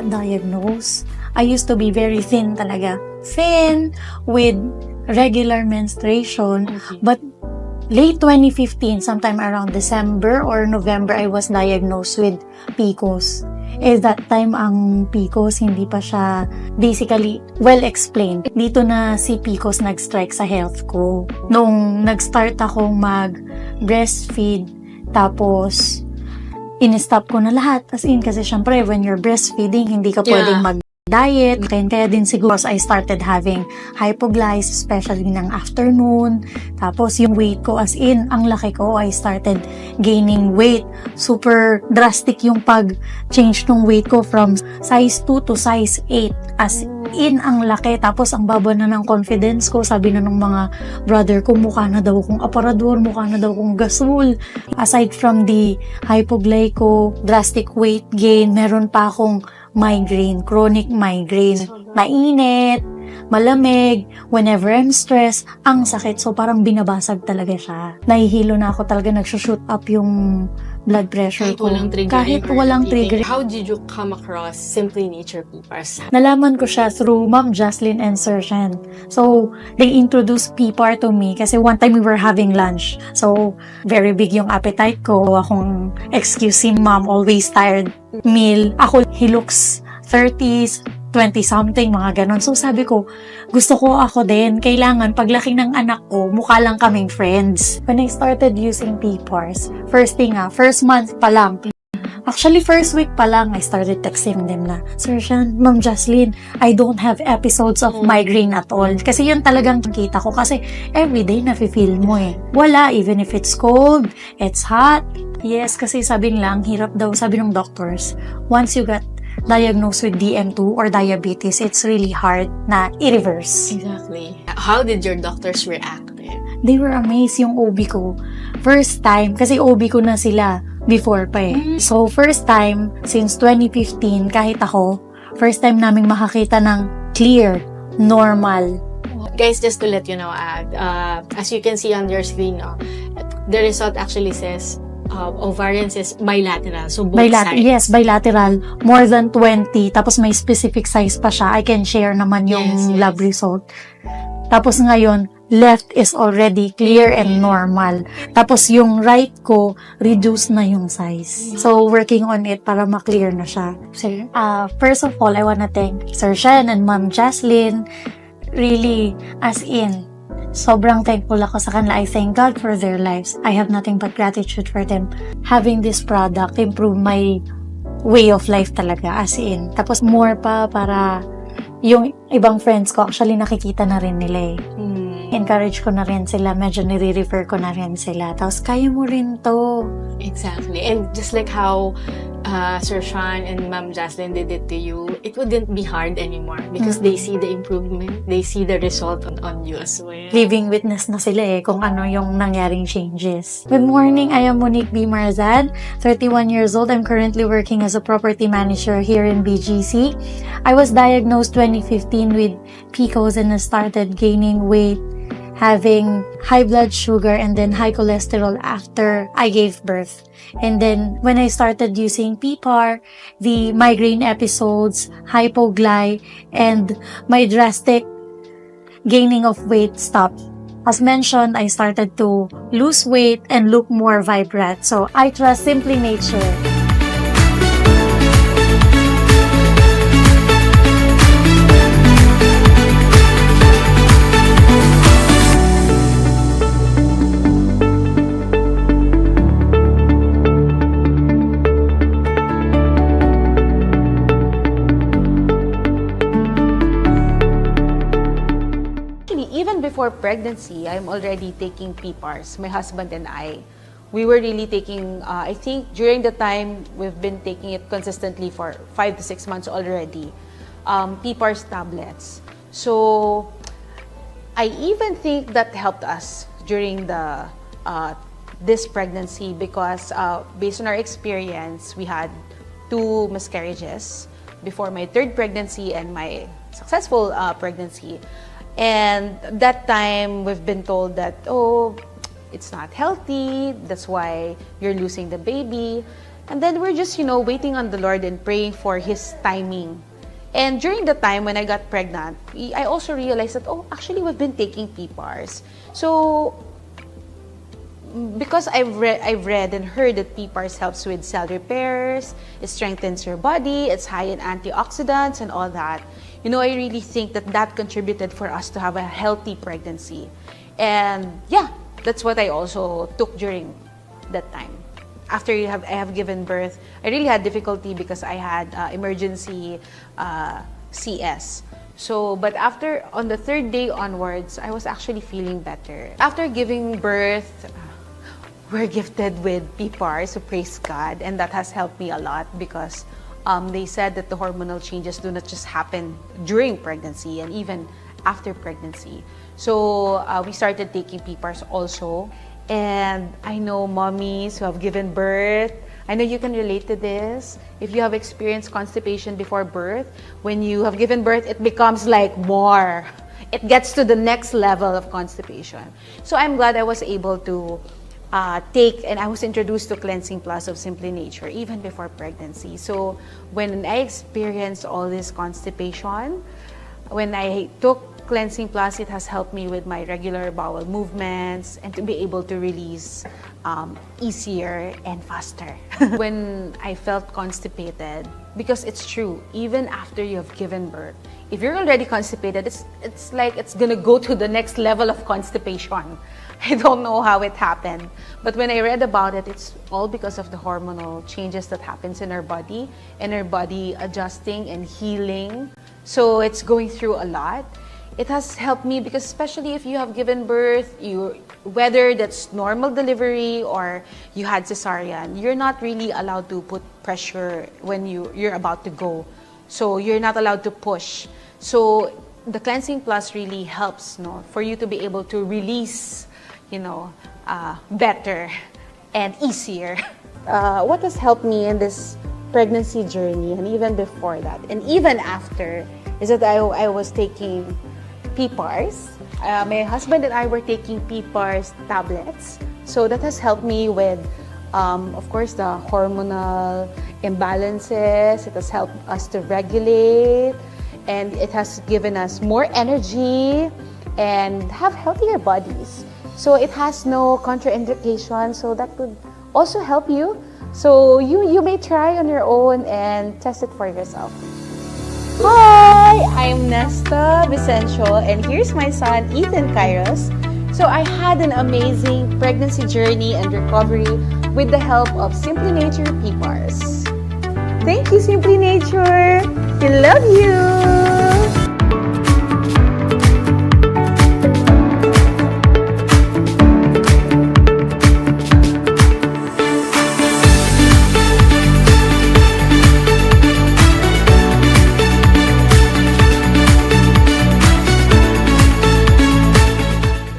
got diagnosed, I used to be very thin talaga. Thin, with regular menstruation. Okay. But late 2015, sometime around December or November, I was diagnosed with PCOS. That time, ang PCOS, hindi pa siya basically well-explained. Dito na si PCOS nag-strike sa health ko. Nung nag-start akong mag-breastfeed, tapos in-stop ko na lahat. As in, kasi syempre, when you're breastfeeding, hindi ka pwedeng mag-diet. Kaya din siguro I started having hypoglyce, especially ng afternoon. Tapos yung weight ko, as in, ang laki ko, I started gaining weight. Super drastic yung pag-change ng weight ko from size 2 to size 8. As in, ang laki. Tapos ang baba na ng confidence ko. Sabi na ng mga brother ko, mukha na daw akong aparador, mukha na daw akong gasol. Aside from the hypoglyco, drastic weight gain, meron pa akong migraine, chronic migraine. Mainit, malamig, whenever I'm stressed, ang sakit. So, parang binabasag talaga siya. Nahihilo na ako talaga, nagsushoot up yung blood pressure ko. Kahit walang trigger. How did you come across SimplyNature PPARS? Nalaman ko siya through Ma'am Jocelyn and Sir Jhen. So, they introduced PPAR to me kasi one time we were having lunch. So, very big yung appetite ko. Akong excuse si Ma'am, always tired meal. Ako, he looks 30s, 20-something, mga ganon. So, sabi ko, gusto ko ako din. Kailangan, paglaki ng anak ko, mukha lang kaming friends. When I started using PPARS, first month pa lang. Actually, first week pa lang, I started texting them na, Sir Shyan, Ma'am Jocelyn, I don't have episodes of migraine at all. Kasi yun talagang kita ko. Kasi everyday nafe-feel mo eh. Wala, even if it's cold, it's hot. Yes, kasi sabi nilang, hirap daw, sabi ng doctors, once you got diagnosed with DM2 or diabetes, it's really hard na i-reverse. Exactly. How did your doctors react? They were amazed yung OB ko. First time, kasi OB ko na sila before pa eh. So, first time, since 2015, kahit ako, first time naming makakita ng clear, normal. Guys, just to let you know, as you can see on your screen, the result actually says ovarian is bilateral. So, both sides. Yes, bilateral. More than 20. Tapos may specific size pa siya. I can share naman yung lab result. Tapos ngayon, left is already clear and normal. Tapos yung right ko, reduce na yung size. So, working on it para ma-clear na siya. So, first of all, I wanna thank Sir Jhen and Ma'am Jocelyn. Really, as in, sobrang thankful ako sa kanila. I thank God for their lives. I have nothing but gratitude for them. Having this product improve my way of life talaga, as in. Tapos more pa para yung ibang friends ko, actually nakikita na rin nila eh. Encourage ko na rin sila, medyo nire-refer ko na rin sila. Tapos, kaya mo rin to. Exactly. And just like how Sir Shyan and Ma'am Jocelyn did it to you, it wouldn't be hard anymore because they see the improvement, they see the result on you as well. Living witness na sila eh, kung ano yung nangyaring changes. Good morning, I am Monique B. Marzan, 31 years old. I'm currently working as a property manager here in BGC. I was diagnosed 2015 with PCOS and I started gaining weight, having high blood sugar and then high cholesterol after I gave birth. And then when I started using PPAR, the migraine episodes, hypogly, and my drastic gaining of weight stopped. As mentioned, I started to lose weight and look more vibrant. So I trust SimplyNature. Even before pregnancy, I'm already taking PPARS. My husband and I, we were really taking, I think during the time we've been taking it consistently for 5 to 6 months already, PPARS tablets. So, I even think that helped us during the this pregnancy because based on our experience, we had 2 miscarriages before my 3rd pregnancy and my successful pregnancy. And that time, we've been told that, oh, it's not healthy, that's why you're losing the baby. And then we're just, waiting on the Lord and praying for His timing. And during the time when I got pregnant, I also realized that, actually we've been taking PPARS. So, because I've read and heard that PPARS helps with cell repairs, it strengthens your body, it's high in antioxidants and all that. I really think that contributed for us to have a healthy pregnancy. And yeah, that's what I also took during that time. After I have given birth, I really had difficulty because I had emergency CS. So, but on the third day onwards, I was actually feeling better. After giving birth, we're gifted with PPARS, so praise God, and that has helped me a lot because they said that the hormonal changes do not just happen during pregnancy and even after pregnancy. So we started taking PPARS also. And I know mommies who have given birth, I know you can relate to this. If you have experienced constipation before birth, when you have given birth, it becomes like more. It gets to the next level of constipation. So I'm glad I was able to take, and I was introduced to Cleansing Plus of SimplyNature even before pregnancy. So when I experienced all this constipation, when I took Cleansing Plus, it has helped me with my regular bowel movements and to be able to release easier and faster. When I felt constipated, because it's true, even after you have given birth, if you're already constipated, it's like it's gonna go to the next level of constipation. I don't know how it happened, but when I read about it, it's all because of the hormonal changes that happens in our body and our body adjusting and healing. So it's going through a lot. It has helped me because especially if you have given birth, whether that's normal delivery or you had cesarean, you're not really allowed to put pressure when you're about to go. So you're not allowed to push. So the Cleansing Plus really helps, for you to be able to release, better and easier. What has helped me in this pregnancy journey and even before that and even after is that I was taking PPARS. My husband and I were taking PPARS tablets. So that has helped me with, of course, the hormonal imbalances. It has helped us to regulate, and it has given us more energy and have healthier bodies. So it has no contraindication, so that could also help you. So you may try on your own and test it for yourself. Hi, I'm Nesta Vicencio, and here's my son, Ethan Kairos. So I had an amazing pregnancy journey and recovery with the help of SimplyNature PPARS. Thank you, SimplyNature. We love you.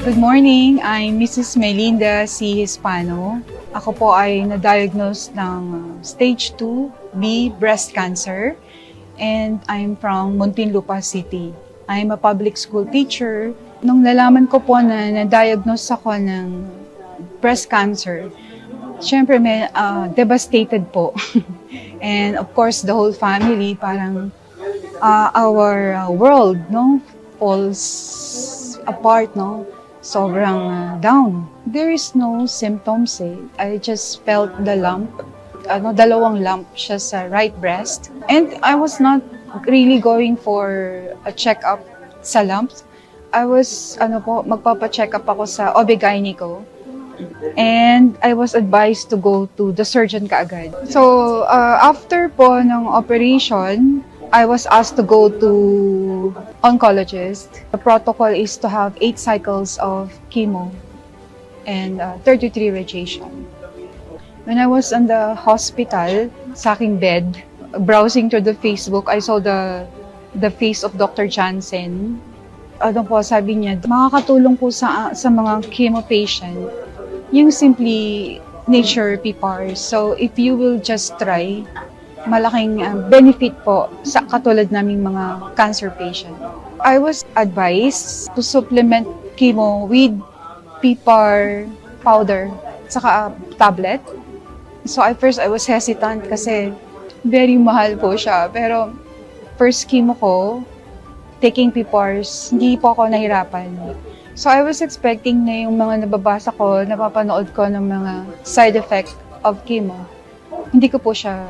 Good morning, I'm Mrs. Melinda C. Hispano. Ako po ay na-diagnose ng stage 2B breast cancer and I'm from Muntinlupa City. I'm a public school teacher. Nung nalaman ko po na na-diagnose ako ng breast cancer, syempre may devastated po. And of course, the whole family, parang our world, falls apart, sobrang down. There is no symptoms eh. I just felt the lump. Dalawang lump siya sa right breast. And I was not really going for a check-up sa lumps. I was, magpapa-check up ako sa OB-GYN ko. And I was advised to go to the surgeon kaagad. So, after po ng operation, I was asked to go to oncologist. The protocol is to have 8 cycles of chemo and 33 radiation. When I was in the hospital, sa aking bed, browsing through the Facebook, I saw the face of Dr. Jhen. Sabi niya, makakatulong po sa mga chemo patient, yung SimplyNature PPARS. So if you will just try, malaking benefit po sa katulad naming mga cancer patient. I was advised to supplement chemo with PPAR powder saka tablet. So at first, I was hesitant kasi very mahal po siya. Pero first chemo ko, taking PPARS, hindi po ako nahirapan. So I was expecting na yung mga nababasa ko, napapanood ko ng mga side effect of chemo. Hindi ko po siya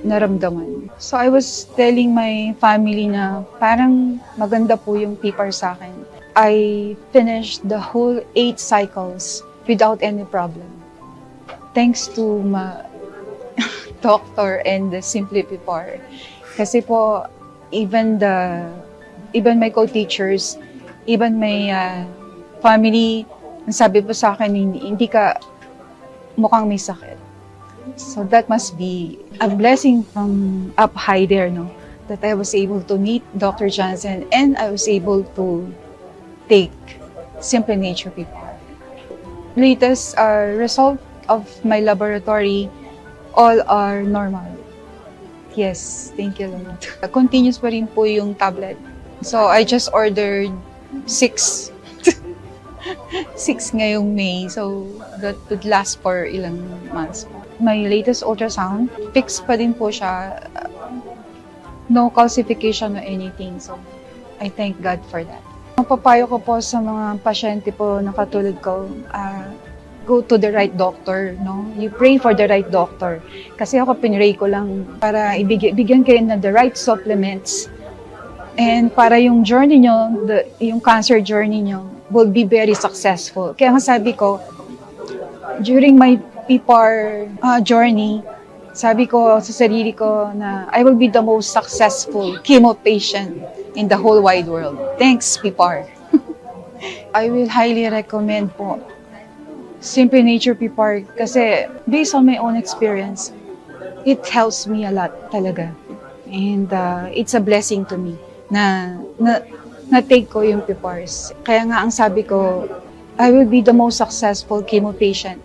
naramdaman. So I was telling my family na parang maganda po yung PPARS sa akin. I finished the whole 8 cycles without any problem. Thanks to my doctor and the Simply PPAR. Kasi po, even my co-teachers, even my family, sabi po sa akin, hindi ka mukhang may sakit. So that must be a blessing from up high there, no? That I was able to meet Dr. Johnson and I was able to take SimplyNature PPAR. Latest result of my laboratory, all are normal. Yes, thank you, Lord. Continuous pa rin po yung tablet. So I just ordered 6. 6 ngayong May. So that would last for ilang months. My latest ultrasound, fixed pa din po siya. No calcification or anything. So I thank God for that. Ang papayo ko po sa mga pasyente po na katulad ko, go to the right doctor, no? You pray for the right doctor. Kasi ako pinray ko lang para bigyan kayo ng the right supplements. And para yung journey nyo, yung cancer journey nyo, will be very successful. Kaya nga sabi ko, during my PPAR journey, sabi ko sa sarili ko na I will be the most successful chemo patient in the whole wide world. Thanks, PPAR. I will highly recommend po SimplyNature PPAR kasi based on my own experience, it helps me a lot talaga. And it's a blessing to me na take ko yung PPARS. Kaya nga ang sabi ko, I will be the most successful chemo patient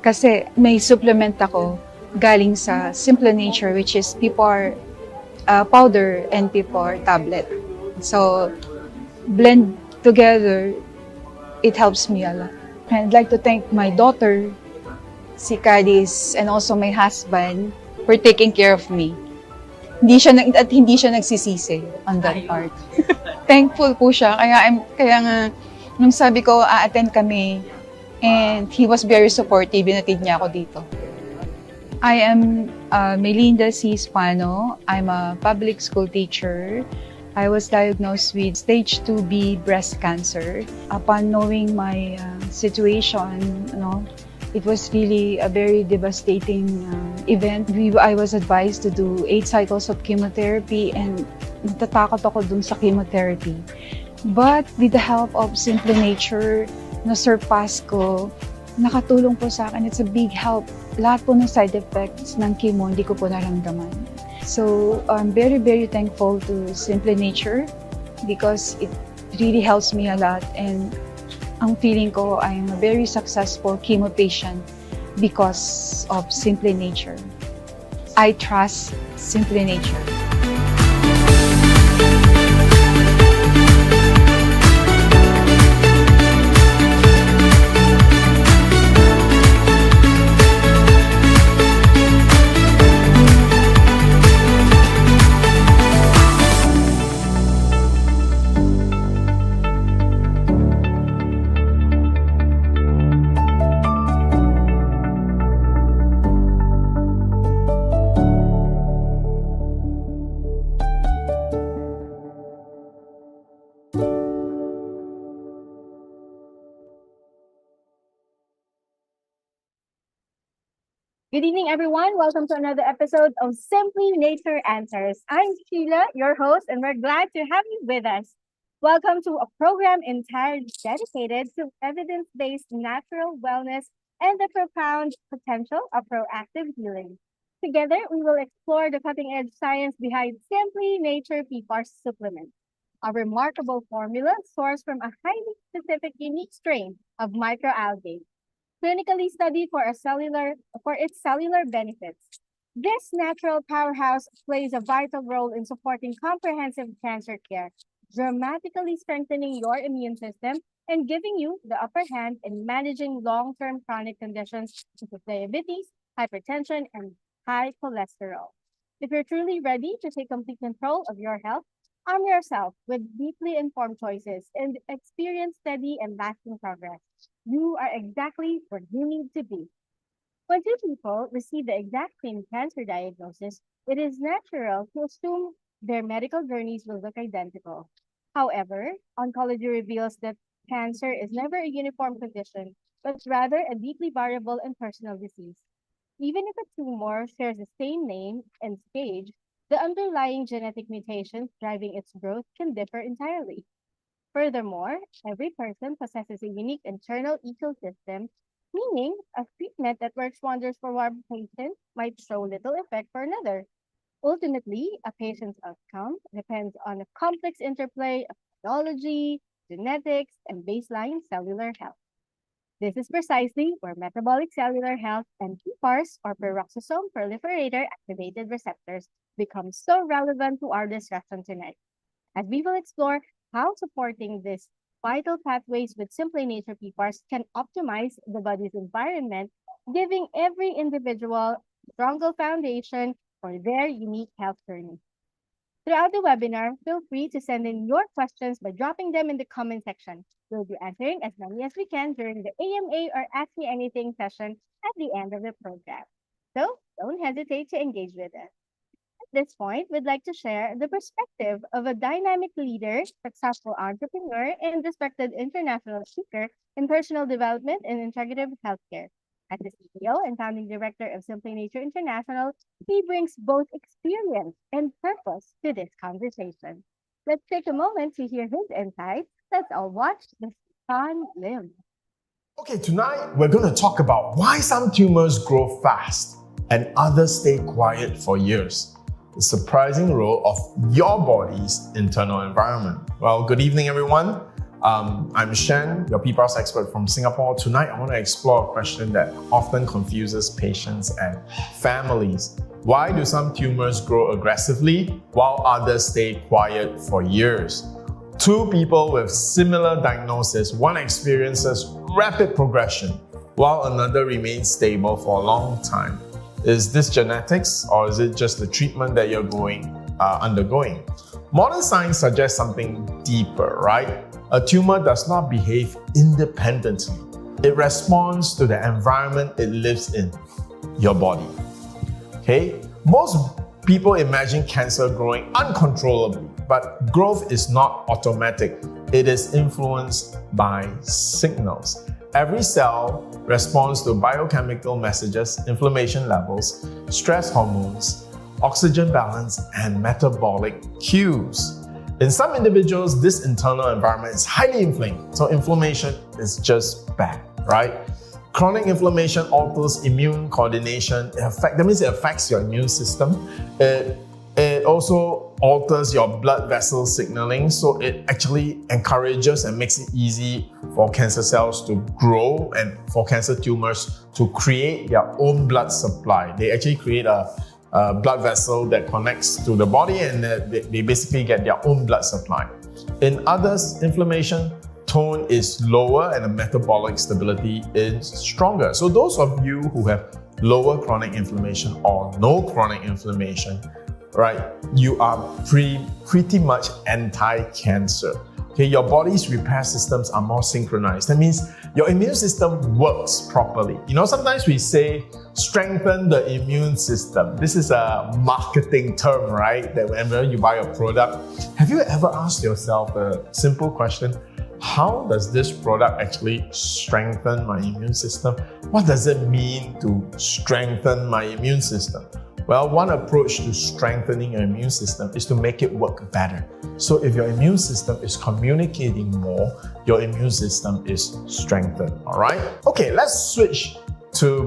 kasi may supplement ako galing sa SimplyNature, which is PPAR powder and PPAR tablet. So, blend together, it helps me a lot. And I'd like to thank my daughter, si Cadiz, and also my husband for taking care of me. Hindi siya nagsisisi on that part. Thankful po siya. Kaya nga, nung sabi ko, a-attend kami, and he was very supportive, binatid niya ako dito. I am Melinda C. Spano. I'm a public school teacher. I was diagnosed with stage 2B breast cancer. Upon knowing my situation, it was really a very devastating event. I was advised to do 8 cycles of chemotherapy and natatakot ako dun sa chemotherapy. But with the help of SimplyNature, na-surpass ko, nakatulong po sa akin. It's a big help. Lahat po ng side effects ng chemo, hindi ko po naramdaman. So I'm very, very thankful to SimplyNature because it really helps me a lot. And ang feeling ko, I'm a very successful chemo patient because of SimplyNature. I trust SimplyNature. Good evening, everyone. Welcome to another episode of Simply Nature Answers. I'm Sheila, your host, and we're glad to have you with us. Welcome to a program entirely dedicated to evidence-based natural wellness and the profound potential of proactive healing. Together, we will explore the cutting-edge science behind Simply Nature PPARS supplement, a remarkable formula sourced from a highly specific, unique strain of microalgae clinically studied for its cellular benefits. This natural powerhouse plays a vital role in supporting comprehensive cancer care, dramatically strengthening your immune system and giving you the upper hand in managing long-term chronic conditions such as diabetes, hypertension, and high cholesterol. If you're truly ready to take complete control of your health, arm yourself with deeply informed choices and experience steady and lasting progress. You are exactly where you need to be. When two people receive the exact same cancer diagnosis, it is natural to assume their medical journeys will look identical. However, oncology reveals that cancer is never a uniform condition, but rather a deeply variable and personal disease. Even if a tumor shares the same name and stage, the underlying genetic mutations driving its growth can differ entirely. Furthermore, every person possesses a unique internal ecosystem, meaning a treatment that works wonders for one patient might show little effect for another. Ultimately, a patient's outcome depends on a complex interplay of biology, genetics, and baseline cellular health. This is precisely where metabolic cellular health and PPARS, or peroxisome proliferator activated receptors, become so relevant to our discussion tonight, as we will explore how supporting these vital pathways with Simply Nature PPARs can optimize the body's environment, giving every individual a stronger foundation for their unique health journey. Throughout the webinar, feel free to send in your questions by dropping them in the comment section. We'll be answering as many as we can during the AMA or Ask Me Anything session at the end of the program. So don't hesitate to engage with us. At this point, we'd like to share the perspective of a dynamic leader, successful entrepreneur, and respected international speaker in personal development and integrative healthcare. As the CEO and founding director of Simply Nature International, he brings both experience and purpose to this conversation. Let's take a moment to hear his insights. Let's all watch the Shyan Lim. Okay, tonight we're going to talk about why some tumors grow fast and others stay quiet for years. The surprising role of your body's internal environment. Well, good evening, everyone. I'm Jhen, your PPARS expert from Singapore. Tonight, I want to explore a question that often confuses patients and families. Why do some tumors grow aggressively while others stay quiet for years? Two people with similar diagnosis, one experiences rapid progression while another remains stable for a long time. Is this genetics or is it just the treatment that you're undergoing? Modern science suggests something deeper, right? A tumor does not behave independently. It responds to the environment it lives in, your body. Okay? Most people imagine cancer growing uncontrollably, but growth is not automatic. It is influenced by signals. Every cell responds to biochemical messages, inflammation levels, stress hormones, oxygen balance, and metabolic cues. In some individuals, this internal environment is highly inflamed, so inflammation is just bad, right? Chronic inflammation alters immune coordination. That means it affects your immune system. It also alters your blood vessel signaling, so it actually encourages and makes it easy for cancer cells to grow and for cancer tumors to create their own blood supply. They actually create a blood vessel that connects to the body, and they basically get their own blood supply. In others, inflammation tone is lower and the metabolic stability is stronger. So those of you who have lower chronic inflammation or no chronic inflammation, right, you are pretty much anti-cancer. Okay, your body's repair systems are more synchronized. That means your immune system works properly. You know, sometimes we say strengthen the immune system. This is a marketing term, right? That whenever you buy a product, have you ever asked yourself a simple question? How does this product actually strengthen my immune system? What does it mean to strengthen my immune system? Well, one approach to strengthening your immune system is to make it work better. So if your immune system is communicating more, your immune system is strengthened, all right? Okay, let's switch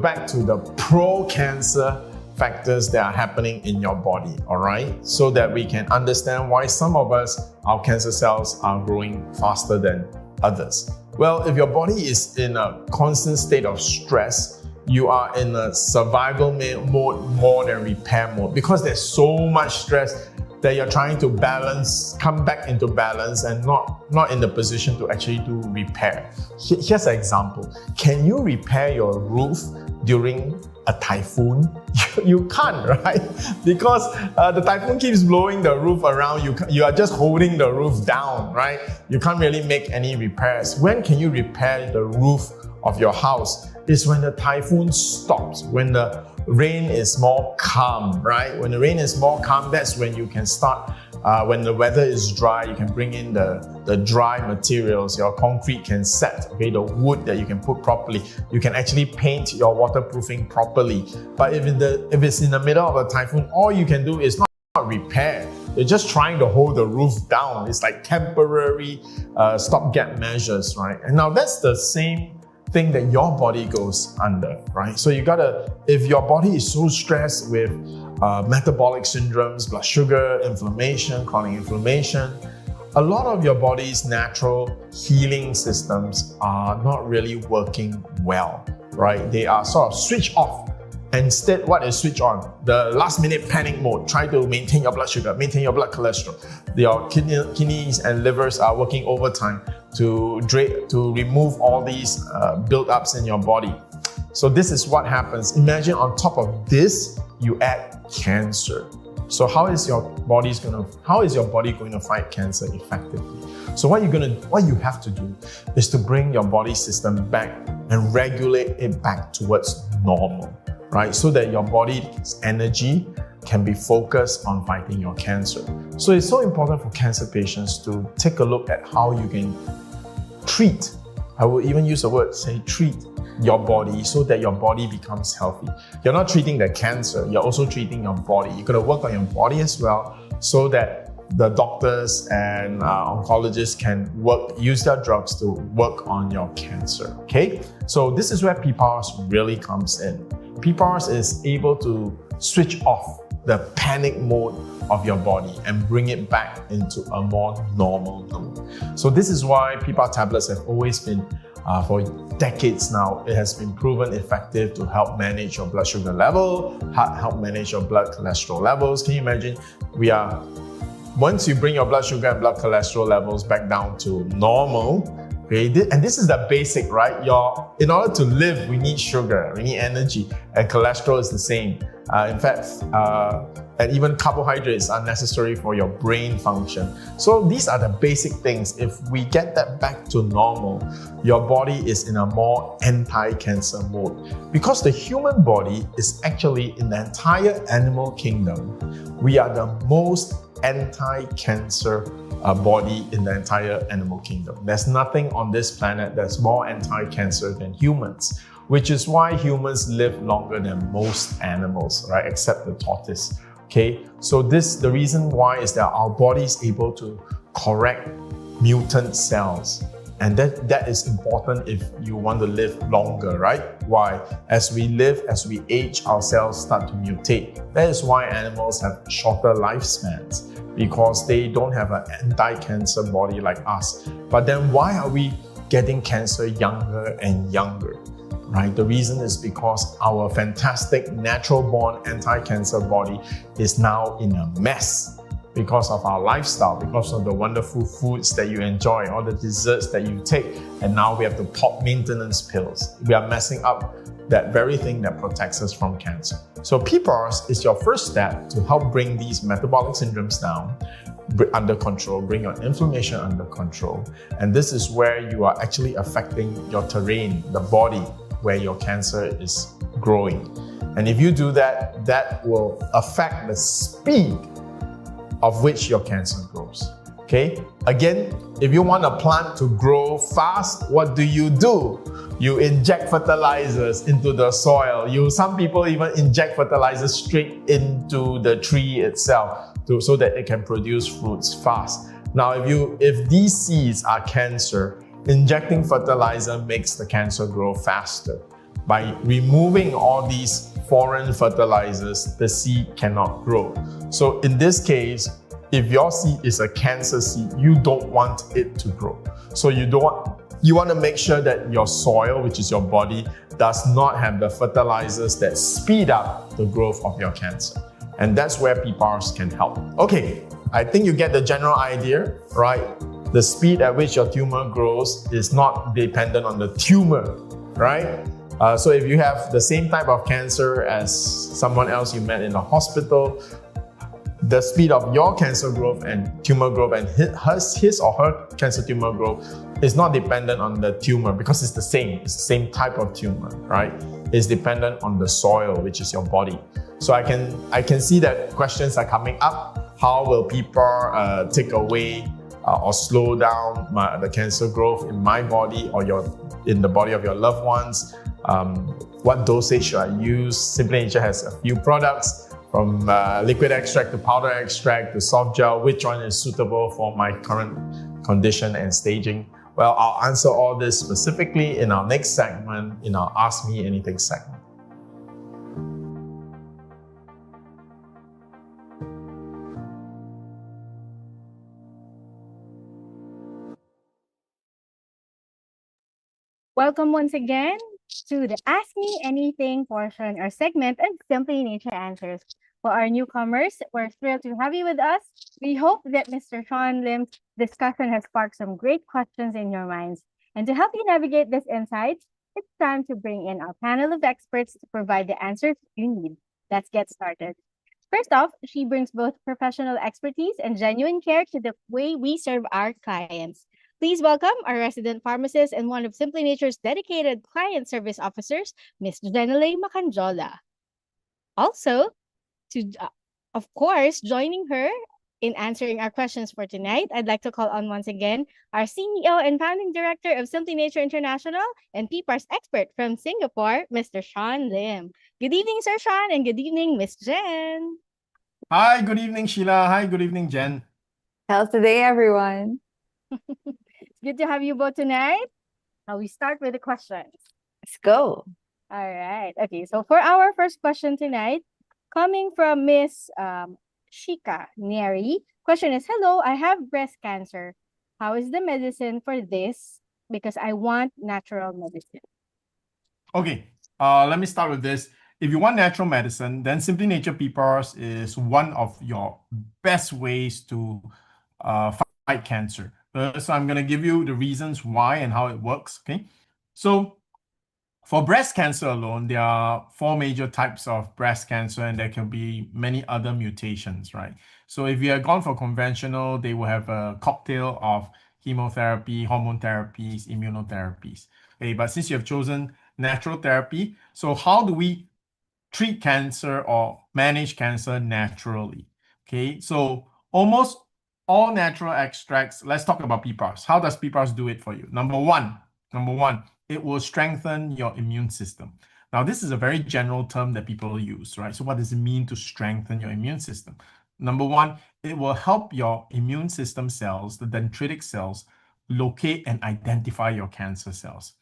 back to the pro-cancer factors that are happening in your body, all right? So that we can understand why some of us, our cancer cells are growing faster than others. Well, if your body is in a constant state of stress, you are in a survival mode more than repair mode, because there's so much stress. that you're trying to balance, come back into balance and not in the position to actually do repair. Here's an example. Can you repair your roof during a typhoon? You can't, right? Because the typhoon keeps blowing the roof around. You are just holding the roof down, right? You can't really make any repairs. When can you repair the roof of your house? Is when the typhoon stops, when the rain is more calm, right? When the rain is more calm, that's when you can start. When the weather is dry, you can bring in the dry materials. Your concrete can set, okay, the wood that you can put properly. You can actually paint your waterproofing properly. But if it's in the middle of a typhoon, all you can do is not repair. You're just trying to hold the roof down. It's like temporary stopgap measures, right? And now that's the same thing that your body goes under, right? So you gotta, if your body is so stressed with metabolic syndromes, blood sugar, inflammation, chronic inflammation, a lot of your body's natural healing systems are not really working well, right? They are sort of switched off. Instead, what is switched on? The last minute panic mode. Try to maintain your blood sugar, maintain your blood cholesterol. Your kidneys and livers are working overtime to remove all these build-ups in your body. So this is what happens. Imagine on top of this, you add cancer. So how is your body going to fight cancer effectively? So what you have to do is to bring your body system back and regulate it back towards normal, right? So that your body's energy can be focused on fighting your cancer. So it's so important for cancer patients to take a look at how you can treat, I will even use the word, say treat your body so that your body becomes healthy. You're not treating the cancer, you're also treating your body. You're going to work on your body as well so that the doctors and oncologists can use their drugs to work on your cancer, okay? So this is where PPARS really comes in. PPARS is able to switch off the panic mode of your body and bring it back into a more normal mode. So this is why PPAR tablets have always been, for decades now, it has been proven effective to help manage your blood sugar level, help manage your blood cholesterol levels. Can you imagine? Once you bring your blood sugar and blood cholesterol levels back down to normal, okay, and this is the basic, right? In order to live, we need sugar, we need energy, and cholesterol is the same. In fact, and even carbohydrates are necessary for your brain function. So these are the basic things. If we get that back to normal, your body is in a more anti-cancer mode. Because the human body is actually, in the entire animal kingdom, we are the most anti-cancer body in the entire animal kingdom. There's nothing on this planet that's more anti-cancer than humans, which is why humans live longer than most animals, right? Except the tortoise. Okay, so the reason why is that our body is able to correct mutant cells. And that is important if you want to live longer, right? Why? As we live, as we age, our cells start to mutate. That is why animals have shorter lifespans, because they don't have an anti-cancer body like us. But then why are we getting cancer younger and younger? Right? The reason is because our fantastic natural-born anti-cancer body is now in a mess because of our lifestyle, because of the wonderful foods that you enjoy, all the desserts that you take, and now we have to pop maintenance pills. We are messing up that very thing that protects us from cancer. So PPARS is your first step to help bring these metabolic syndromes down, under control, bring your inflammation under control. And this is where you are actually affecting your terrain, the body, where your cancer is growing. And if you do that, that will affect the speed of which your cancer grows. Okay? Again, if you want a plant to grow fast, what do? You inject fertilizers into the soil. Some people even inject fertilizers straight into the tree itself so that it can produce fruits fast. Now, if these seeds are cancer, injecting fertilizer makes the cancer grow faster. By removing all these foreign fertilizers, the seed cannot grow. So in this case, if your seed is a cancer seed, you don't want it to grow. So you want to make sure that your soil, which is your body, does not have the fertilizers that speed up the growth of your cancer. And that's where PPARS can help. Okay, I think you get the general idea, right? The speed at which your tumor grows is not dependent on the tumor, right? So if you have the same type of cancer as someone else you met in the hospital, the speed of your cancer growth and tumor growth and his or her cancer tumor growth is not dependent on the tumor because it's the same type of tumor, right? It's dependent on the soil, which is your body. So I can see that questions are coming up. How will PPAR take away or slow down the cancer growth in my body or in the body of your loved ones? What dosage should I use? SimplyNature has a few products from liquid extract to powder extract to soft gel. Which one is suitable for my current condition and staging? Well, I'll answer all this specifically in our next segment, in our Ask Me Anything segment. Welcome once again to the Ask Me Anything portion or segment of Simply Nature Answers. For our newcomers, we're thrilled to have you with us. We hope that Mr. Shyan Lim's discussion has sparked some great questions in your minds. And to help you navigate these insights, it's time to bring in our panel of experts to provide the answers you need. Let's get started. First off, she brings both professional expertise and genuine care to the way we serve our clients. Please welcome our resident pharmacist and one of SimplyNature's dedicated client service officers, Ms. Jhen Macanjola. Also, of course, joining her in answering our questions for tonight, I'd like to call on once again our CEO and founding director of SimplyNature International and PPARS expert from Singapore, Mr. Shyan Lim. Good evening, Sir Shyan, and good evening, Ms. Jhen. Hi, good evening, Sheila. Hi, good evening, Jhen. How's the day, everyone? It's good to have you both tonight. Now we start with the questions. Let's go. All right. Okay, so for our first question tonight, coming from Miss Shika Neri, question is, hello, I have breast cancer. How is the medicine for this? Because I want natural medicine. Okay, let me start with this. If you want natural medicine, then SimplyNature PPARS is one of your best ways to fight cancer. So I'm going to give you the reasons why and how it works, okay? So for breast cancer alone, there are 4 major types of breast cancer, and there can be many other mutations, right? So if you are gone for conventional, they will have a cocktail of chemotherapy, hormone therapies, immunotherapies. Okay, but since you have chosen natural therapy, so how do we treat cancer or manage cancer naturally? Okay, so almost all natural extracts, let's talk about PPARS. How does PPARS do it for you? Number one, it will strengthen your immune system. Now, this is a very general term that people use, right? So what does it mean to strengthen your immune system? Number one, it will help your immune system cells, the dendritic cells, locate and identify your cancer cells.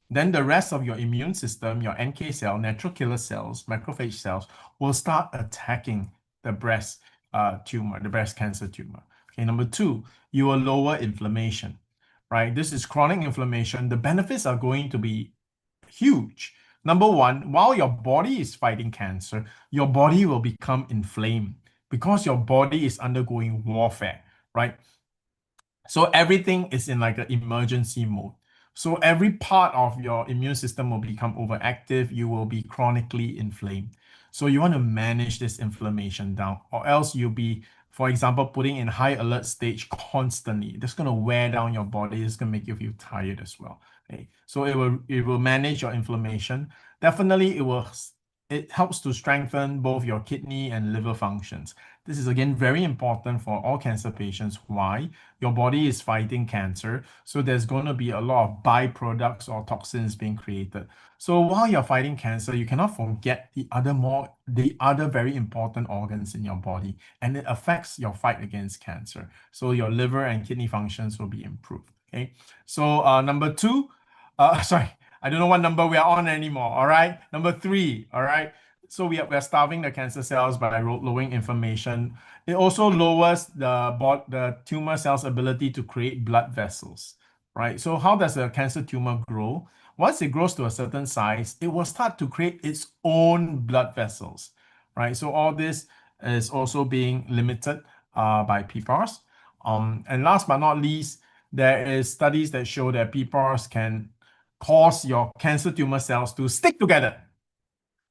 Then the rest of your immune system, your NK cell, natural killer cells, macrophage cells, will start attacking the breast tumor, the breast cancer tumor. Okay, number two, you will lower inflammation, right? This is chronic inflammation. The benefits are going to be huge. Number one, while your body is fighting cancer, your body will become inflamed because your body is undergoing warfare, right? So everything is in like an emergency mode. So every part of your immune system will become overactive. You will be chronically inflamed. So you want to manage this inflammation down, or else you'll be, for example, putting in high alert stage constantly. That's going to wear down your body. It's going to make you feel tired as well. Okay, so it will manage your inflammation. Definitely, it helps to strengthen both your kidney and liver functions. This is again very important for all cancer patients. Why? Your body is fighting cancer, so there's going to be a lot of byproducts or toxins being created. So while you're fighting cancer, you cannot forget the other very important organs in your body, and it affects your fight against cancer. So your liver and kidney functions will be improved. Okay. So number two, sorry, I don't know what number we are on anymore. All right. Number three. All right. So we are starving the cancer cells by lowering inflammation. It also lowers the tumor cells' ability to create blood vessels, right? So how does a cancer tumor grow? Once it grows to a certain size, it will start to create its own blood vessels, right? So all this is also being limited by PPARS. And last but not least, there is studies that show that PPARS can cause your cancer tumor cells to stick together.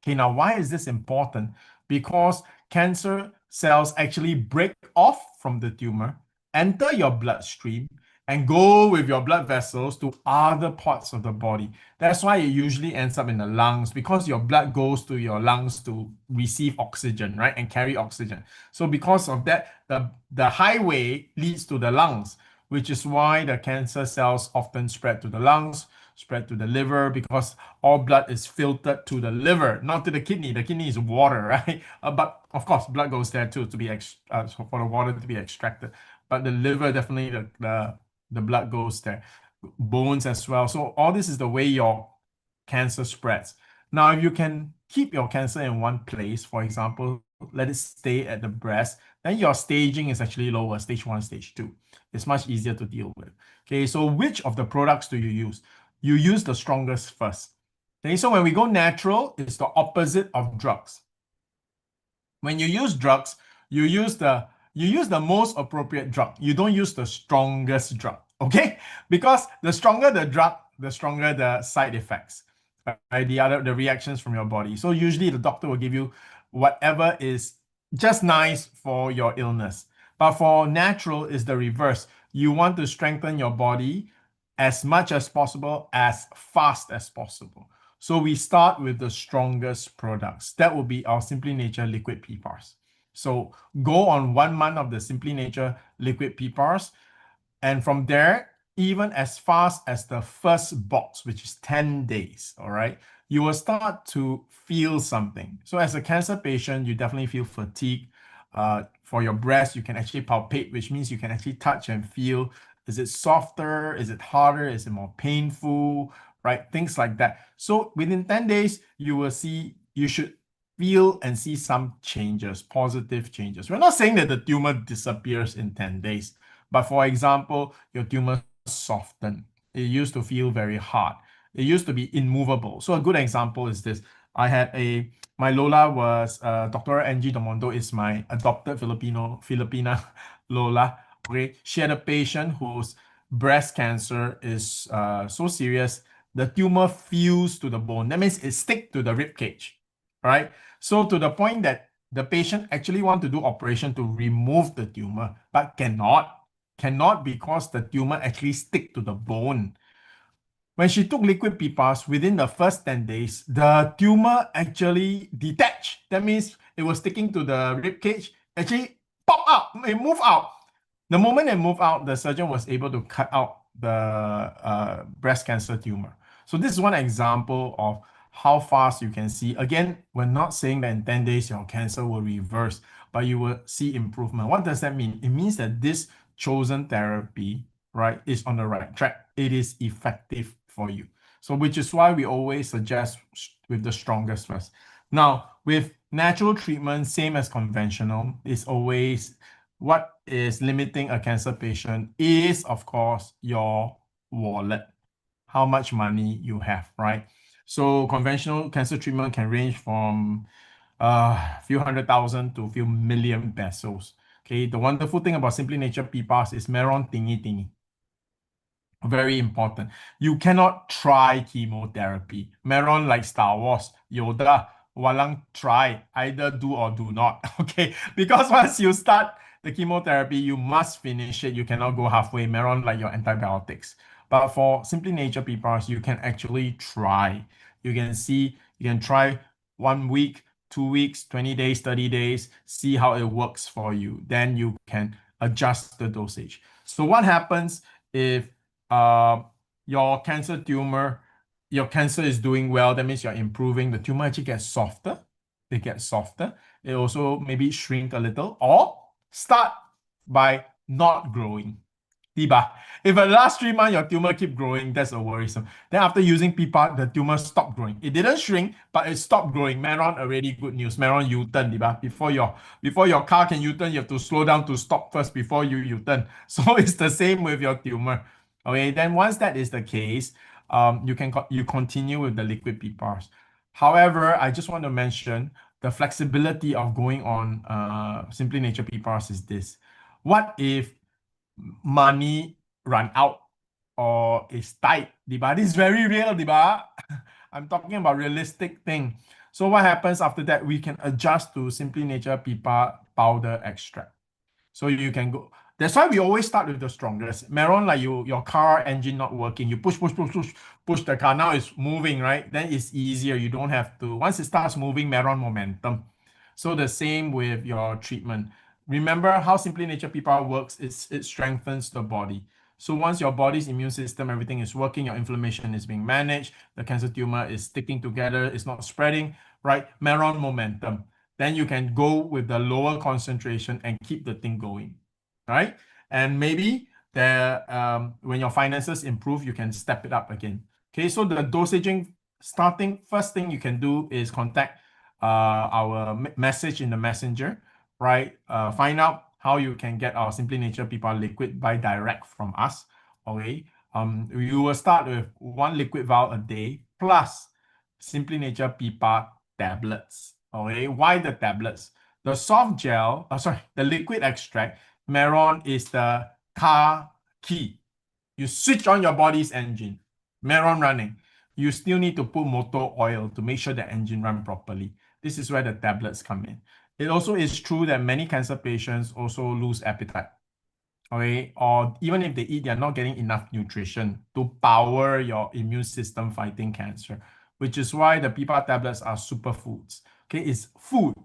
Okay, now why is this important? Because cancer cells actually break off from the tumor, enter your bloodstream, and go with your blood vessels to other parts of the body. That's why it usually ends up in the lungs, because your blood goes to your lungs to receive oxygen, right, and carry oxygen. So because of that, the highway leads to the lungs, which is why the cancer cells often spread to the lungs, spread to the liver, because all blood is filtered to the liver, not to the kidney. The kidney is water, right? But of course, blood goes there too to be for the water to be extracted. But the liver, definitely the blood goes there. Bones as well. So all this is the way your cancer spreads. Now, if you can keep your cancer in one place, for example, let it stay at the breast, then your staging is actually lower, stage 1, stage 2. It's much easier to deal with. Okay, so which of the products do you use? You use the strongest first. Okay, so when we go natural, it's the opposite of drugs. When you use drugs, you use the most appropriate drug. You don't use the strongest drug, okay? Because the stronger the drug, the stronger the side effects, right? The reactions from your body. So usually the doctor will give you whatever is just nice for your illness. But for natural, is the reverse. You want to strengthen your body as much as possible, as fast as possible. So we start with the strongest products. That will be our SimplyNature liquid PPARS. So go on 1 month of the SimplyNature liquid PPARS, and from there, even as fast as the first box, which is 10 days, all right, you will start to feel something. So as a cancer patient, you definitely feel fatigue. For your breast, you can actually palpate, which means you can actually touch and feel. Is it softer? Is it harder? Is it more painful? Right? Things like that. So within 10 days, you should feel and see some changes, positive changes. We're not saying that the tumor disappears in 10 days, but for example, your tumor softened. It used to feel very hard. It used to be immovable. So a good example is this. My Lola was, Dr. Angie Domondo is my adopted Filipina Lola. Okay, she had a patient whose breast cancer is so serious, the tumor fused to the bone. That means it stick to the rib cage, right? So to the point that the patient actually want to do operation to remove the tumor, but cannot because the tumor actually stick to the bone. When she took liquid PPARS, within the first 10 days, the tumor actually detached. That means it was sticking to the rib cage, actually pop out, it moved out. The moment it moved out, the surgeon was able to cut out the breast cancer tumor. So this is one example of how fast you can see. Again, we're not saying that in 10 days your cancer will reverse, but you will see improvement. What does that mean? It means that this chosen therapy, right, is on the right track. It is effective for you. So which is why we always suggest with the strongest first. Now, with natural treatment, same as conventional, is always what is limiting a cancer patient is, of course, your wallet, how much money you have, right? So conventional cancer treatment can range from a few 100,000 to a few million pesos. Okay, the wonderful thing about SimplyNature PPARS is meron tingi. Very important. You cannot try chemotherapy. Meron like Star Wars, Yoda, walang try, either do or do not. Okay, because once you start the chemotherapy, you must finish it. You cannot go halfway. Meron like your antibiotics. But for SimplyNature PPARS, you can actually try. You can try 1 week, 2 weeks, 20 days, 30 days, see how it works for you. Then you can adjust the dosage. So what happens if your cancer is doing well? That means you're improving. The tumor actually gets softer. It gets softer. It also maybe shrink a little or start by not growing. Diba? If the last 3 months your tumor keep growing, that's a worrisome. Then after using PPAR, the tumor stopped growing. It didn't shrink, but it stopped growing. Meron already good news. Meron U-turn, diba? Before your car can U-turn, you have to slow down to stop first before you U-turn. So it's the same with your tumor. Okay, then once that is the case, you continue with the liquid PPARS. However, I just want to mention, the flexibility of going on Simply Nature PPARS is this. What if money run out or is tight, diba? This is very real, diba? I'm talking about realistic thing. So what happens after that? We can adjust to Simply Nature Pipa powder extract. So you can go. That's why we always start with the strongest. Meron, like your car engine not working, you push the car. Now it's moving, right? Then it's easier. You don't have to. Once it starts moving, Meron momentum. So the same with your treatment. Remember how Simply Nature Pipa works? It strengthens the body. So once your body's immune system, everything is working, your inflammation is being managed, the cancer tumor is sticking together, it's not spreading, right? Meron momentum. Then you can go with the lower concentration and keep the thing going, right? And maybe when your finances improve, you can step it up again. Okay, so the dosaging starting, first thing you can do is contact our message in the messenger, right? Find out how you can get our Simply Nature Pipa liquid by direct from us. Okay, you will start with 1 liquid vial a day plus Simply Nature Pipa tablets. Okay, why the tablets? The soft gel, the liquid extract, Meron is the car key. You switch on your body's engine, Meron running. You still need to put motor oil to make sure the engine run properly. This is where the tablets come in. It also is true that many cancer patients also lose appetite. Okay, or even if they eat, they're not getting enough nutrition to power your immune system fighting cancer, which is why the PPAR tablets are superfoods. Okay, it's food,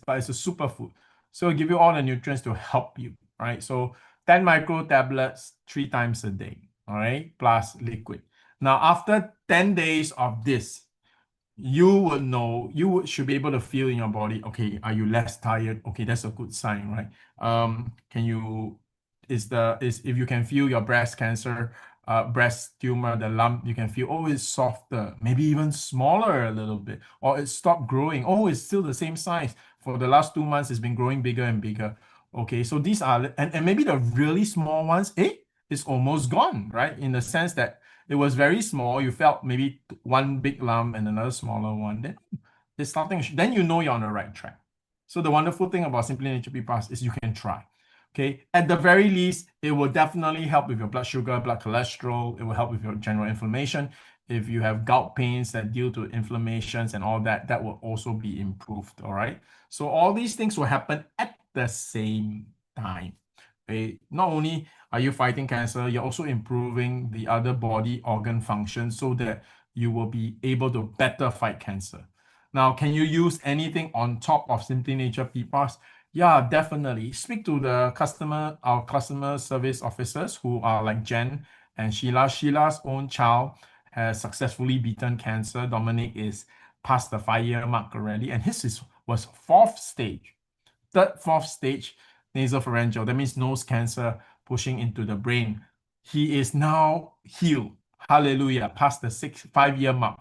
but it's a superfood. So it'll give you all the nutrients to help you, right? So 10 micro tablets 3 times a day, all right, plus liquid. Now, after 10 days of this, you would know, should be able to feel in your body, okay, are you less tired? Okay, that's a good sign, right? If you can feel your breast cancer, breast tumor, the lump, you can feel, oh, it's softer, maybe even smaller a little bit, or it stopped growing. Oh, it's still the same size. For the last 2 months, it's been growing bigger and bigger. Okay, so these are, and maybe the really small ones, it's almost gone, right? In the sense that it was very small, you felt maybe one big lump and another smaller one, then it's starting, then you know you're on the right track. So the wonderful thing about Simply Nature PPARS is you can try. Okay, at the very least, it will definitely help with your blood sugar, blood cholesterol. It will help with your general inflammation. If you have gout pains that due to inflammations and all that, that will also be improved. All right. So all these things will happen at the same time. Okay? Not only are you fighting cancer, you're also improving the other body organ functions so that you will be able to better fight cancer. Now, can you use anything on top of Simply Nature PPARS? Yeah, definitely. Speak to our customer service officers who are like Jhen and Sheila. Sheila's own child has successfully beaten cancer. Dominic is past the 5-year mark already, and his was 4th stage. 4th stage nasopharyngeal. That means nose cancer pushing into the brain. He is now healed. Hallelujah. Past the 5-year mark.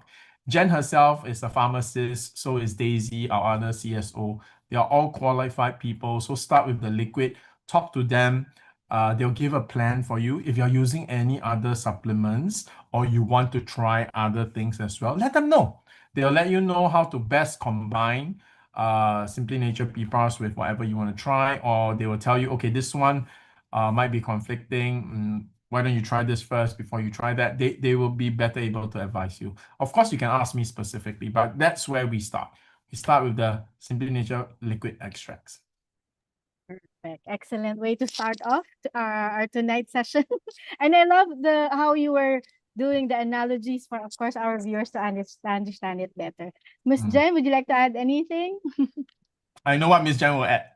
Jhen herself is a pharmacist. So is Daisy, our other CSO. They are all qualified people. So start with the liquid. Talk to them. They'll give a plan for you. If you're using any other supplements or you want to try other things as well, let them know. They'll let you know how to best combine Simply Nature PPARS with whatever you want to try, or they will tell you, okay, this one might be conflicting. Why don't you try this first before you try that? They will be better able to advise you. Of course, you can ask me specifically, but that's where we start. We start with the Simply Nature liquid extracts. Perfect. Excellent way to start off our tonight's session. And I love how you were doing the analogies for, of course, our viewers to understand it better. Miss Jhen, would you like to add anything? I know what Miss Jhen will add.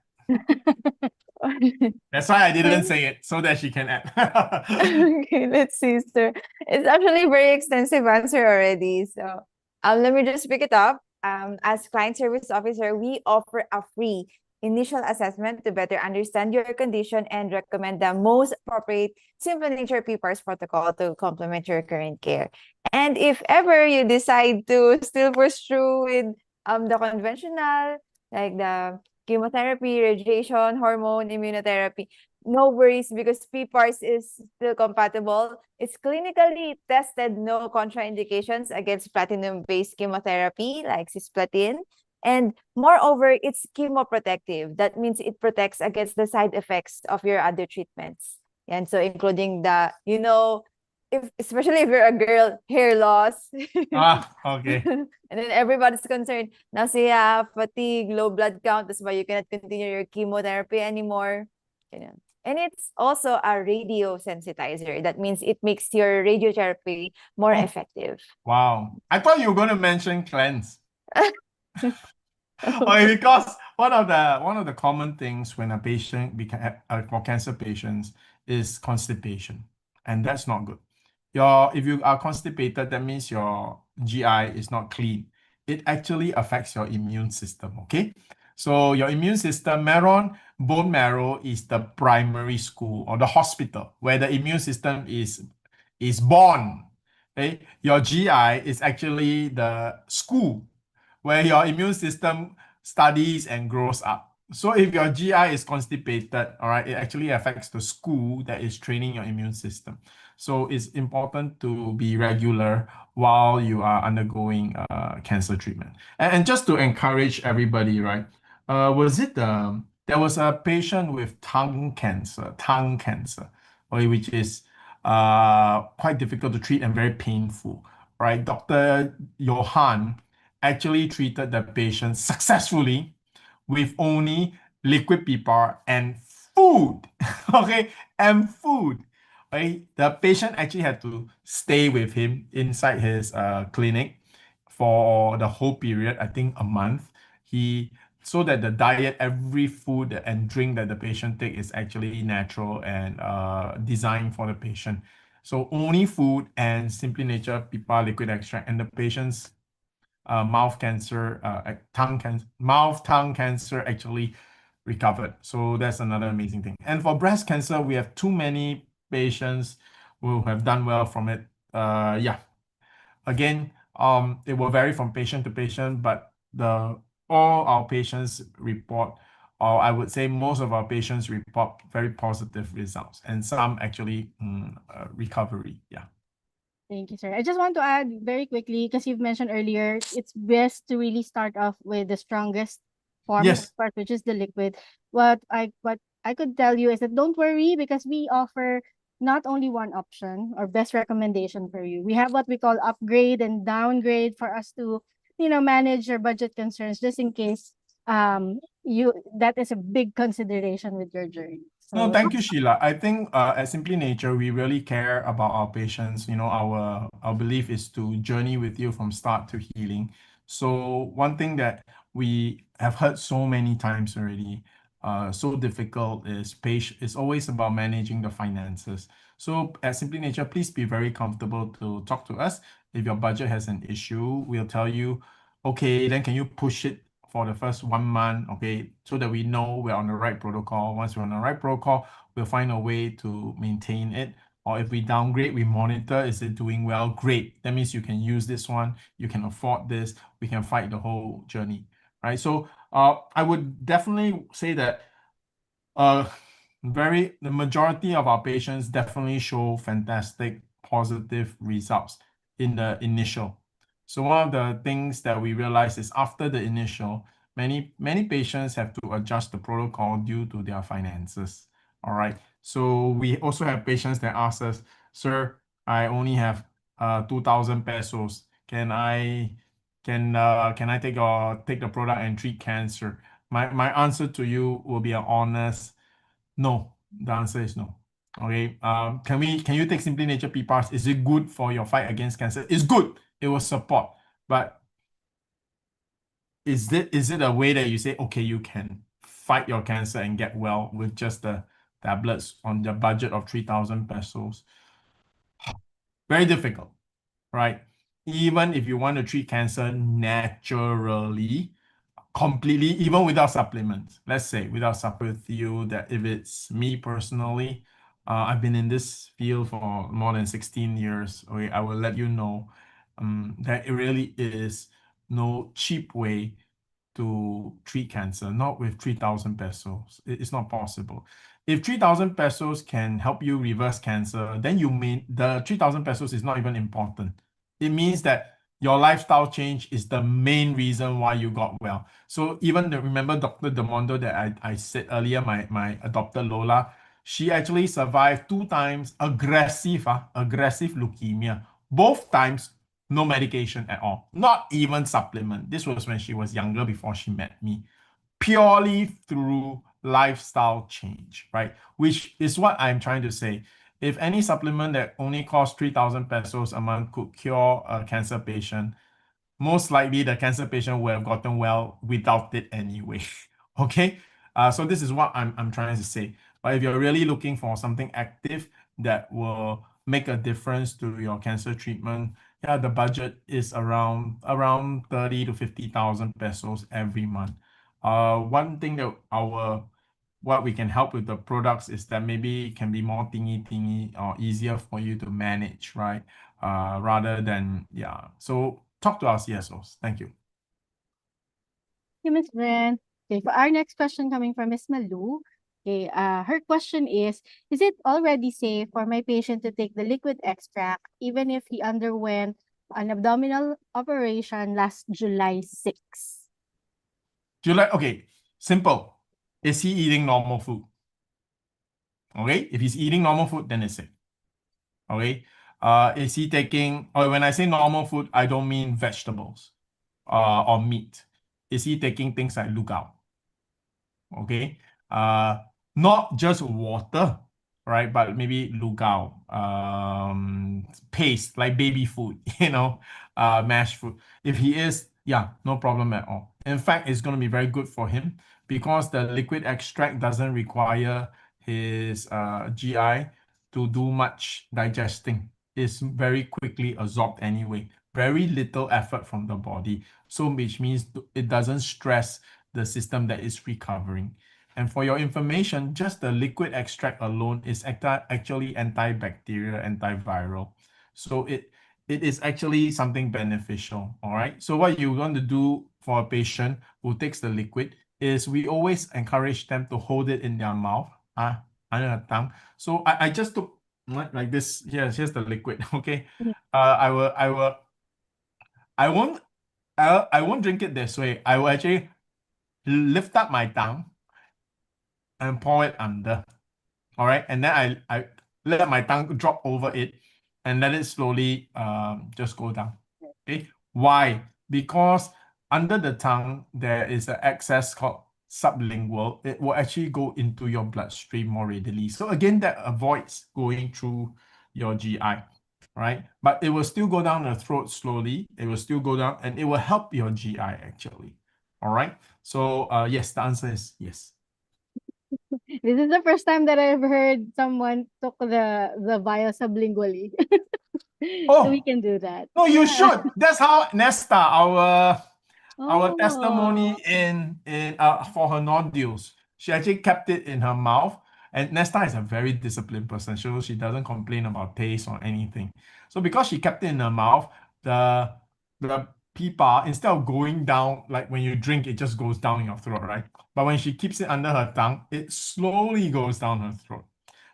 That's why I didn't say it, so that she can add. Okay, let's see, sir. It's actually a very extensive answer already. So let me just pick it up. As client service officer, we offer a free initial assessment to better understand your condition and recommend the most appropriate Simply Nature PPARS protocol to complement your current care. And if ever you decide to still pursue with the conventional, like the chemotherapy, radiation, hormone, immunotherapy, no worries because PPARS is still compatible. It's clinically tested, no contraindications against platinum-based chemotherapy like cisplatin. And moreover, it's chemoprotective. That means it protects against the side effects of your other treatments. And so including the, if especially if you're a girl, hair loss. Okay. And then everybody's concerned, nausea, fatigue, low blood count. That's why you cannot continue your chemotherapy anymore. And it's also a radio sensitizer. That means it makes your radiotherapy more effective. Wow. I thought you were going to mention cleanse. Okay, because one of the common things when a patient for cancer patients is constipation, and that's not good. If you are constipated, that means your GI is not clean. It actually affects your immune system. Okay, so your immune system, bone marrow is the primary school or the hospital where the immune system is born. Okay, your GI is actually the school where your immune system studies and grows up. So if your GI is constipated, all right, it actually affects the school that is training your immune system. So it's important to be regular while you are undergoing cancer treatment. And just to encourage everybody, right? There was a patient with tongue cancer, okay, which is quite difficult to treat and very painful, right? Dr. Johan actually treated the patient successfully with only liquid PPAR and food. Okay, and food. Okay, the patient actually had to stay with him inside his clinic for the whole period, I think a month. So that the diet, every food and drink that the patient take is actually natural and designed for the patient. So only food and SimplyNature PPAR liquid extract, and the patient's mouth tongue cancer actually recovered. So that's another amazing thing. And for breast cancer, we have too many patients who have done well from it. Yeah. Again, it will vary from patient to patient, but all our patients report, or I would say most of our patients report very positive results, and some actually recovery. Yeah. Thank you, sir. I just want to add very quickly, because you've mentioned earlier, it's best to really start off with the strongest form of Yes. part, which is the liquid. What I could tell you is that don't worry, because we offer not only one option or best recommendation for you. We have what we call upgrade and downgrade for us to, manage your budget concerns, just in case that is a big consideration with your journey. No, So thank you, Sheila. I think at Simply Nature, we really care about our patients. Our belief is to journey with you from start to healing. So one thing that we have heard so many times already, so difficult is always about managing the finances. So at Simply Nature, please be very comfortable to talk to us. If your budget has an issue, we'll tell you, okay, then can you push it for the first 1 month, okay, so that we know we're on the right protocol. Once we're on the right protocol, we'll find a way to maintain it. Or if we downgrade, we monitor, is it doing well? Great. That means you can use this one, you can afford this, we can fight the whole journey, right? So I would definitely say that the majority of our patients definitely show fantastic positive results in the initial. So one of the things that we realize is after the initial, many patients have to adjust the protocol due to their finances. All right. So we also have patients that ask us, sir, I only have 2,000 pesos. Can I take the product and treat cancer? My answer to you will be an honest no. The answer is no. Okay. Can you take SimplyNature PPARS? Is it good for your fight against cancer? It's good. It will support. But is it a way that you say, okay, you can fight your cancer and get well with just the tablets on the budget of 3,000 pesos? Very difficult, right? Even if you want to treat cancer naturally, completely, even without supplements. Let's say without supplements, with you that if it's me personally, I've been in this field for more than 16 years. Okay, I will let you know that it really is no cheap way to treat cancer, not with 3,000 pesos. It's not possible. If 3,000 pesos can help you reverse cancer, then the 3,000 pesos is not even important. It means that your lifestyle change is the main reason why you got well. So even remember Dr. Demondo that I said earlier, my adopted Lola, she actually survived 2 times aggressive leukemia. Both times, no medication at all, not even supplement. This was when she was younger before she met me, purely through lifestyle change, right? Which is what I'm trying to say. If any supplement that only costs 3,000 pesos a month could cure a cancer patient, most likely the cancer patient would have gotten well without it anyway. Okay? So this is what I'm trying to say. But if you're really looking for something active that will make a difference to your cancer treatment, yeah, the budget is around 30 to 50,000 pesos every month. One thing that what we can help with the products is that maybe it can be more thingy or easier for you to manage, right? Rather than, yeah. So talk to our CSOs. Thank you. you, Ms. Bren. Okay, for our next question coming from Ms. Malu. Okay, her question is it already safe for my patient to take the liquid extract even if he underwent an abdominal operation last July 6? Okay, simple. Is he eating normal food? Okay, if he's eating normal food, then it's safe. Okay, is he taking, or when I say normal food, I don't mean vegetables or meat. Is he taking things like lugao? Okay, not just water, right? But maybe lugao, paste like baby food, mashed food. If he is, yeah, no problem at all. In fact, it's going to be very good for him because the liquid extract doesn't require his GI to do much digesting. It's very quickly absorbed anyway. Very little effort from the body. So which means it doesn't stress the system that is recovering. And for your information, just the liquid extract alone is actually antibacterial, antiviral. So it is actually something beneficial. All right. So what you want to do for a patient who takes the liquid is we always encourage them to hold it in their mouth, under the tongue. So I just took like this. Here's the liquid. Okay. I won't drink it this way. I will actually lift up my tongue and pour it under. All right. And then I let my tongue drop over it and let it slowly just go down. Okay. Why? Because under the tongue, there is an excess called sublingual. It will actually go into your bloodstream more readily. So again, that avoids going through your GI. Right? But it will still go down the throat slowly. It will still go down and it will help your GI actually. All right. So yes, the answer is yes. This is the first time that I've heard someone took the bio sublingually. So we can do that. No, you Yeah. should. That's how Nesta, our Oh. testimony in for her nodules. She actually kept it in her mouth. And Nesta is a very disciplined person. So she doesn't complain about taste or anything. So because she kept it in her mouth, the pipa, instead of going down, like when you drink, it just goes down your throat, right? But when she keeps it under her tongue, it slowly goes down her throat.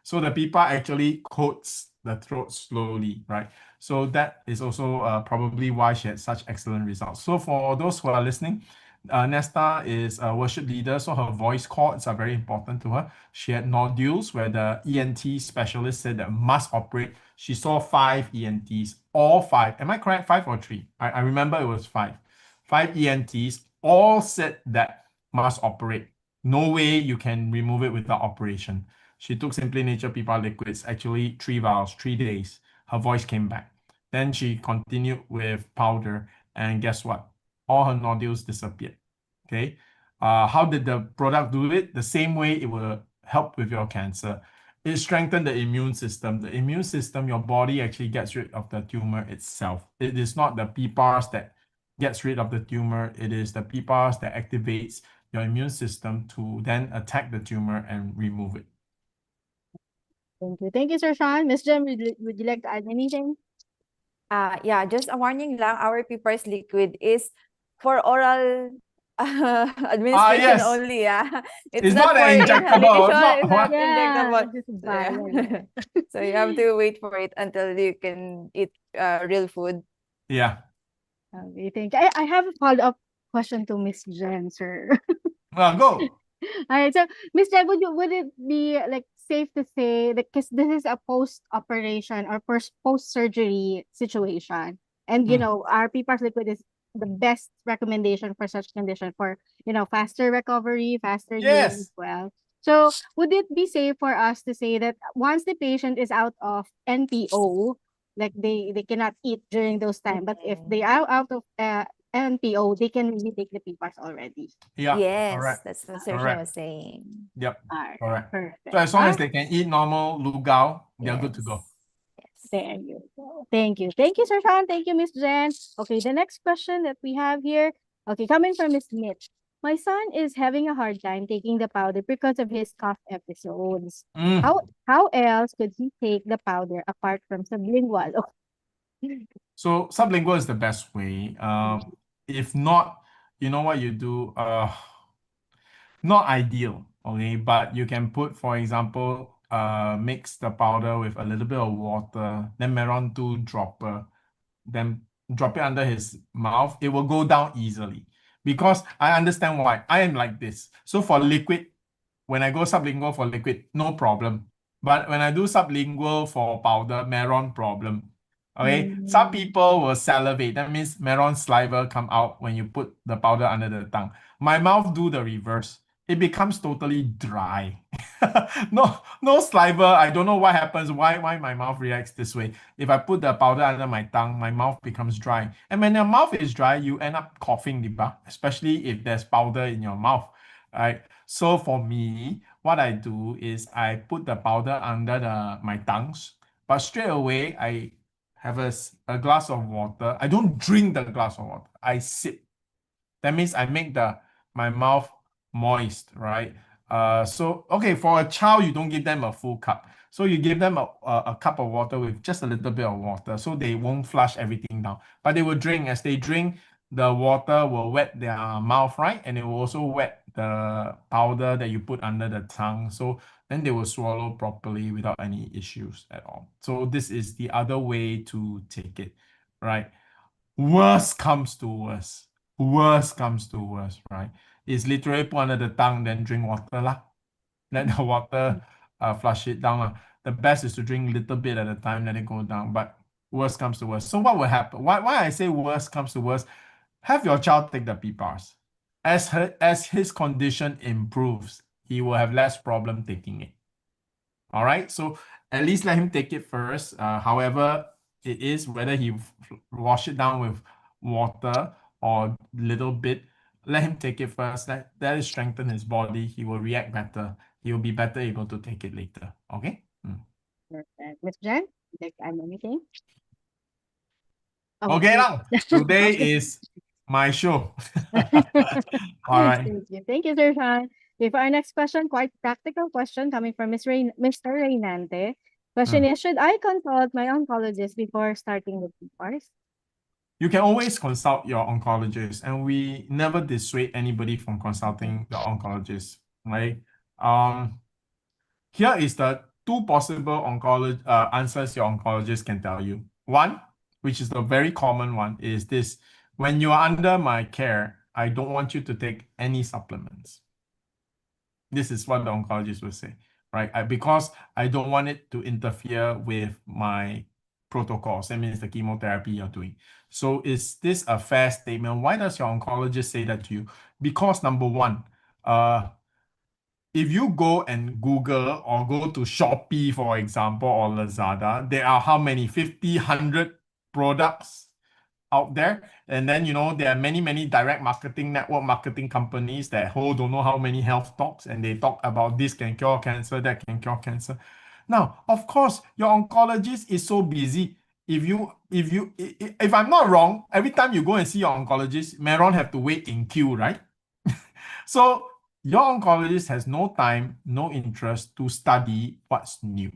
So the pipa actually coats the throat slowly, right? So that is also probably why she had such excellent results. So for those who are listening, Nesta is a worship leader, so her voice cords are very important to her. She had nodules where the ENT specialist said that must operate. She saw 5 ENTs, all 5. Am I correct? 5 or 3? I remember it was 5. 5 ENTs all said that must operate. No way you can remove it without operation. She took SimplyNature PPARS liquids, actually 3 vials, 3 days. Her voice came back. Then she continued with powder, and guess what? All her nodules disappeared. Okay. How did the product do it? The same way it will help with your cancer. It strengthened the immune system. The immune system, your body actually gets rid of the tumor itself. It is not the PPARS that gets rid of the tumor. It is the PPARS that activates your immune system to then attack the tumor and remove it. Thank you. Thank you, Sir Sean. Ms. Jem, would you like to add anything? Yeah, just a warning lang, our PPARS liquid is for oral administration yes. only, yeah. It's not an injectable. It's not Yeah, injectable. this is So, yeah. vial. So you have to wait for it until you can eat real food. Yeah. Okay, thank you. I have a follow-up question to Miss Jen, sir. Go. All right, so Miss Jen, would it be like safe to say that because this is a post-operation or post-surgery situation, and Mm. our PPARS liquid is the best recommendation for such condition for faster recovery, faster healing as Yes. well. So would it be safe for us to say that once the patient is out of NPO, like they cannot eat during those time, but if they are out of NPO, they can really take the PPARS already. Yeah. Yes, Correct. that's what Sir Shyan Correct. was saying. Yep. All right, Correct. So perfect. as long as they can eat normal lugao, they're good to Yes. go. Yes. There you go. Thank you. Thank you, Sir Sean. Thank you, Miss Jen. Okay, the next question that we have here. Okay, coming from Miss Mitch. My son is having a hard time taking the powder because of his cough episodes. Mm. How else could he take the powder apart from sublingual? So sublingual is the best way. If not, you know what you do? Not ideal, okay, but you can put, for example, mix the powder with a little bit of water, then Meron 2 dropper, then drop it under his mouth. It will go down easily because I understand why. I am like this. So for liquid, when I go sublingual for liquid, no problem. But when I do sublingual for powder, Meron problem. Okay, some Mm. people will salivate. That means Meron saliva come out when you put the powder under the tongue. My mouth do the reverse. It becomes totally dry. No saliva. I don't know what happens. Why my mouth reacts this way. If I put the powder under my tongue, my mouth becomes dry. And when your mouth is dry, you end up coughing, diba? Especially if there's powder in your mouth. Right? So for me, what I do is I put the powder under my tongues, but straight away I have a glass of water. I don't drink the glass of water. I sip. That means I make my mouth moist, right? So okay, for a child, you don't give them a full cup. So you give them a cup of water with just a little bit of water, so they won't flush everything down. But they will drink. As they drink, the water will wet their mouth, right? And it will also wet the powder that you put under the tongue. So then they will swallow properly without any issues at all. So this is the other way to take it, right? Worst comes to worst. Worst comes to worst, right? It's literally put under the tongue, then drink water lah. Let the water flush it down lah. The best is to drink a little bit at a time, let it go down. But worst comes to worst. So what will happen? Why I say worst comes to worst? Have your child take the PPARS. As his condition improves, he will have less problem taking it. All right, so at least let him take it first. However, it is whether he wash it down with water or little bit, let him take it first. That is strengthen his body. He will react better. He will be better able to take it later. Okay. Perfect. Miss Jen, would you like to add anything? Okay lang. Today is my show. All right. Thank you. Thank you, Sir Sean. Okay, for our next question, quite practical question coming from Mr. Reynante. Question is, should I consult my oncologist before starting with PPARS? You can always consult your oncologist, and we never dissuade anybody from consulting the oncologist, right? Here is the 2 possible answers your oncologist can tell you. One, which is the very common one, is this: when you are under my care, I don't want you to take any supplements. This is what the oncologist will say, right? Because I don't want it to interfere with my protocols. That means the chemotherapy you're doing. So is this a fair statement? Why does your oncologist say that to you? Because number one, if you go and Google or go to Shopee, for example, or Lazada, there are how many? 50, 100 products out there. And then, there are many direct marketing, network marketing companies that hold don't know how many health talks, and they talk about this can cure cancer, that can cure cancer. Now, of course, your oncologist is so busy. If I'm not wrong, every time you go and see your oncologist, Meron have to wait in queue, right? So your oncologist has no time, no interest to study what's new.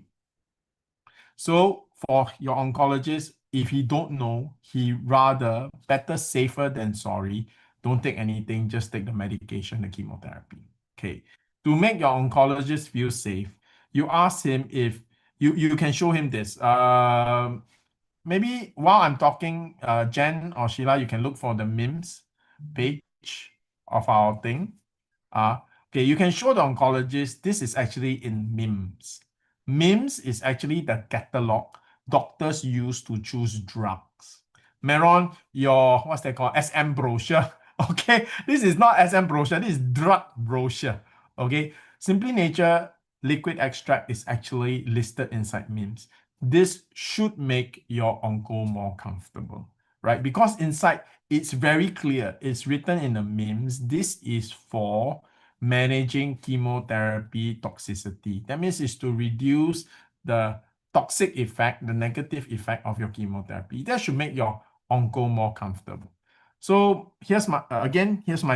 So for your oncologist, if he don't know, he rather better safer than sorry. Don't take anything, just take the medication, the chemotherapy. Okay. To make your oncologist feel safe, you ask him if you can show him this. maybe while I'm talking, Jhen or Sheila, you can look for the memes page of our thing. Okay, you can show the oncologist this is actually in memes. Memes is actually the catalog doctors use to choose drugs. Meron, your, what's that called, SM brochure. Okay, this is not SM brochure, this is drug brochure. Okay, Simply Nature liquid extract is actually listed inside memes. This should make your onco more comfortable, right? Because inside it's very clear, it's written in the memes, this is for managing chemotherapy toxicity. That means it's to reduce the toxic effect, the negative effect of your chemotherapy. That should make your onco more comfortable. So here's my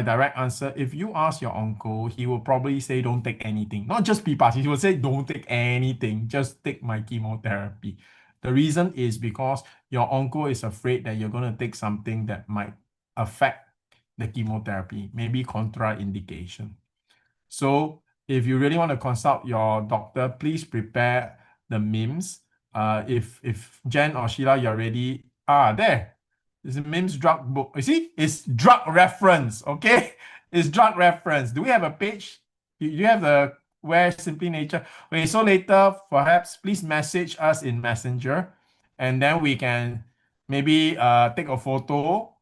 direct answer. If you ask your uncle, he will probably say don't take anything. Not just PPARS, he will say don't take anything, just take my chemotherapy. The reason is because your uncle is afraid that you're going to take something that might affect the chemotherapy, maybe contraindication. So if you really want to consult your doctor, please prepare the memes. If Jhen or Sheila, you're ready. There. It's a memes drug book. You see, it's drug reference. Okay, it's drug reference. Do we have a page? You have the where Simply Nature. Okay, so later perhaps please message us in Messenger, and then we can maybe take a photo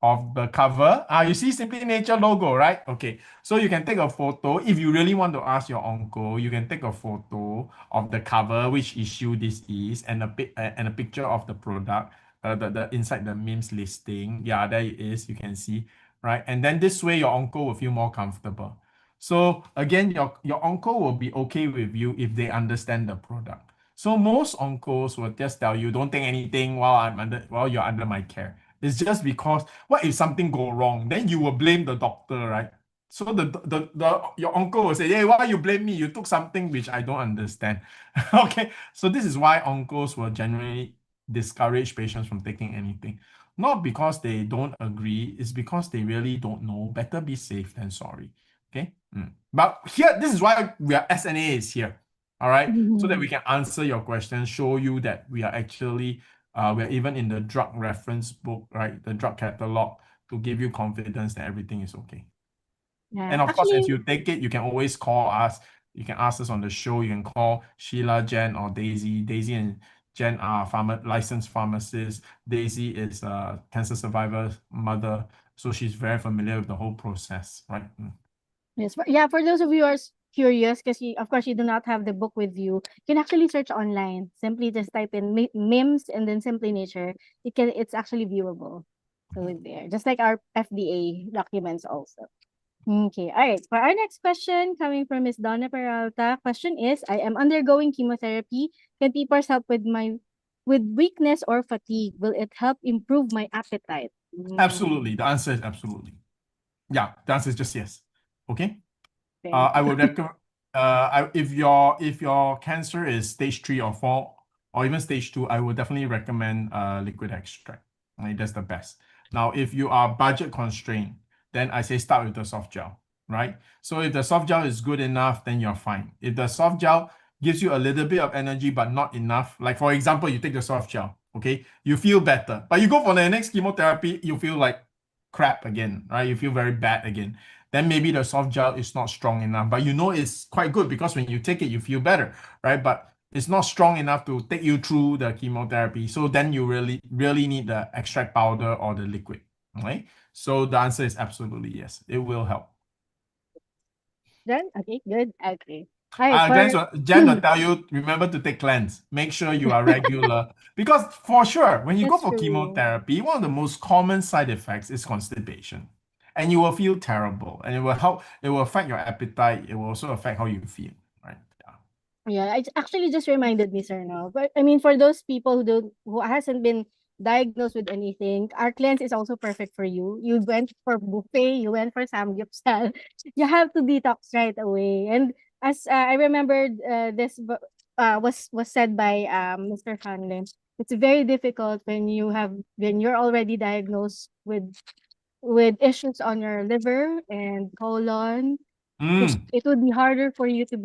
of the cover. You see Simply Nature logo, right? Okay. So you can take a photo. If you really want to ask your uncle, you can take a photo of the cover, which issue this is, and a picture of the product, the inside the memes listing. Yeah, there it is. You can see, right? And then this way your uncle will feel more comfortable. So again, your uncle will be okay with you if they understand the product. So most uncles will just tell you, don't take anything while you're under my care. It's just because what if something go wrong? Then you will blame the doctor, right? So your uncle will say, hey, why you blame me? You took something which I don't understand. Okay. So this is why uncles will generally discourage patients from taking anything. Not because they don't agree, it's because they really don't know. Better be safe than sorry. Okay. But here, this is why SNA is here. All right. So that we can answer your questions, show you that we are actually we're even in the drug reference book, right? The drug catalog to give you confidence that everything is okay. Yeah. And of course, Actually, if you take it, you can always call us. You can ask us on the show. You can call Sheila, Jhen, or Daisy. Daisy and Jhen are licensed pharmacists. Daisy is a cancer survivor's mother, so she's very familiar with the whole process, right? yes, for those of you who are curious, because of course you do not have the book with you, you can actually search online. Simply just type in memes and then Simply Nature. It's actually viewable. So it's there, just like our FDA documents also. Okay, all right. For our next question, coming from Miss Donna Peralta, question is: I am undergoing chemotherapy. Can PPARS help with weakness or fatigue? Will it help improve my appetite? Absolutely. The answer is absolutely. Yeah, the answer is just yes. Okay. Thank I you. would recommend if your cancer is stage 3 or 4 or even stage 2, I would definitely recommend liquid extract. Right? That's the best. Now, if you are budget constrained, then I say start with the soft gel, right? So if the soft gel is good enough, then you're fine. If the soft gel gives you a little bit of energy but not enough, like for example, you take the soft gel, okay, you feel better, but you go for the next chemotherapy, you feel like crap again, right? You feel very bad again. Then maybe the soft gel is not strong enough, but you know it's quite good because when you take it, you feel better, right? But it's not strong enough to take you through the chemotherapy. So then you really need the extract powder or the liquid, right? So the answer is absolutely yes. It will help. Then okay, good. Okay. All right. Jhen will tell you, remember to take cleanse. Make sure you are regular. Because for sure, when you go That's for true. chemotherapy, one of the most common side effects is constipation. And you will feel terrible. And it will affect your appetite. It will also affect how you feel. Right. Yeah. Yeah, it actually just reminded me, sir, now. But I mean, for those people who hasn't been diagnosed with anything, our cleanse is also perfect for you. You went for buffet, you went for samgyeopsal. You have to detox right away. And as I remembered, was said by Mr. Shyan Lim. It's very difficult when you're already diagnosed with issues on your liver and colon. Mm. It would be harder for you to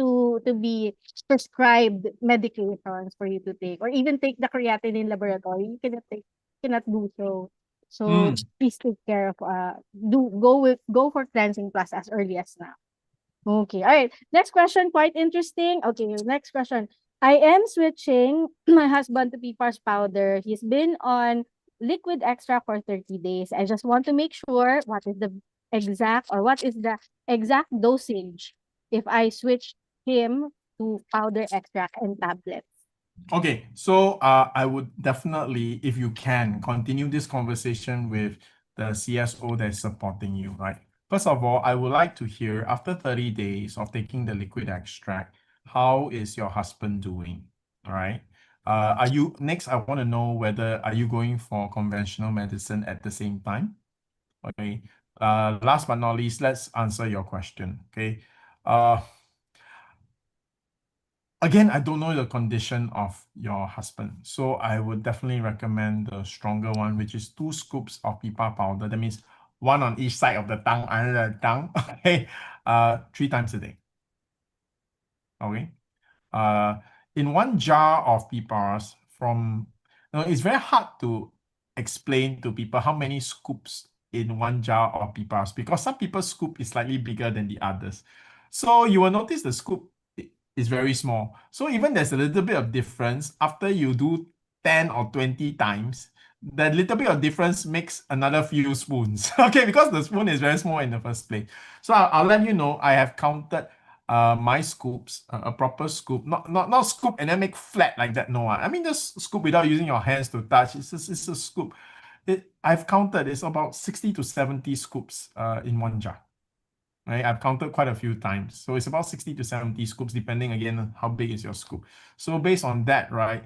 to be prescribed medications for you to take, or even take the creatinine laboratory. You cannot do so. So please take care of go for cleansing plus as early as now. Okay, all right. Next question, quite interesting. Okay, next question. I am switching my husband to PPARS powder. He's been on liquid extract for 30 days. I just want to make sure what is the exact dosage if I switch him to powder extract and tablets. Okay, so I would definitely, if you can, continue this conversation with the CSO that is supporting you, right? First of all, I would like to hear, after 30 days of taking the liquid extract, how is your husband doing? All right. Next, I want to know whether are you going for conventional medicine at the same time? Okay. Last but not least, let's answer your question. Okay. Again, I don't know the condition of your husband, so I would definitely recommend the stronger one, which is 2 scoops of pipa powder. That means one on each side of the tongue, under the tongue. Okay, 3 times a day. Okay, in one jar of PPARS it's very hard to explain to people how many scoops in one jar of PPARS because some people's scoop is slightly bigger than the others. So you will notice the scoop is very small. So even there's a little bit of difference after you do 10 or 20 times, that little bit of difference makes another few spoons. Okay, because the spoon is very small in the first place. So I'll let you know, I have counted my scoops, a proper scoop, not scoop and then make flat like that. No, I mean just scoop without using your hands to touch. It's a scoop. I've counted, it's about 60 to 70 scoops in one jar. Right? I've counted quite a few times. So it's about 60 to 70 scoops, depending again on how big is your scoop. So based on that, right,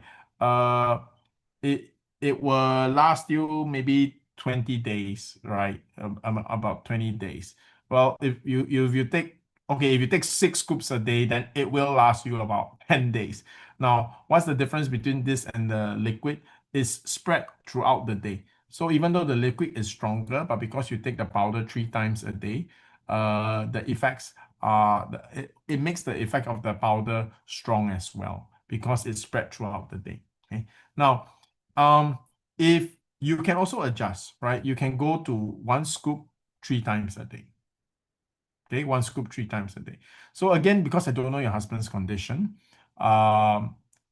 it will last you maybe 20 days, right? About 20 days. Well, if you take 6 scoops a day, then it will last you about 10 days. Now, what's the difference between this and the liquid? Is spread throughout the day. So even though the liquid is stronger, but because you take the powder 3 times a day, the effects it makes the effect of the powder strong as well because it's spread throughout the day. Okay. Now, if you can also adjust, right? You can go to 1 scoop 3 times a day. Okay, 1 scoop 3 times a day. So again, because I don't know your husband's condition,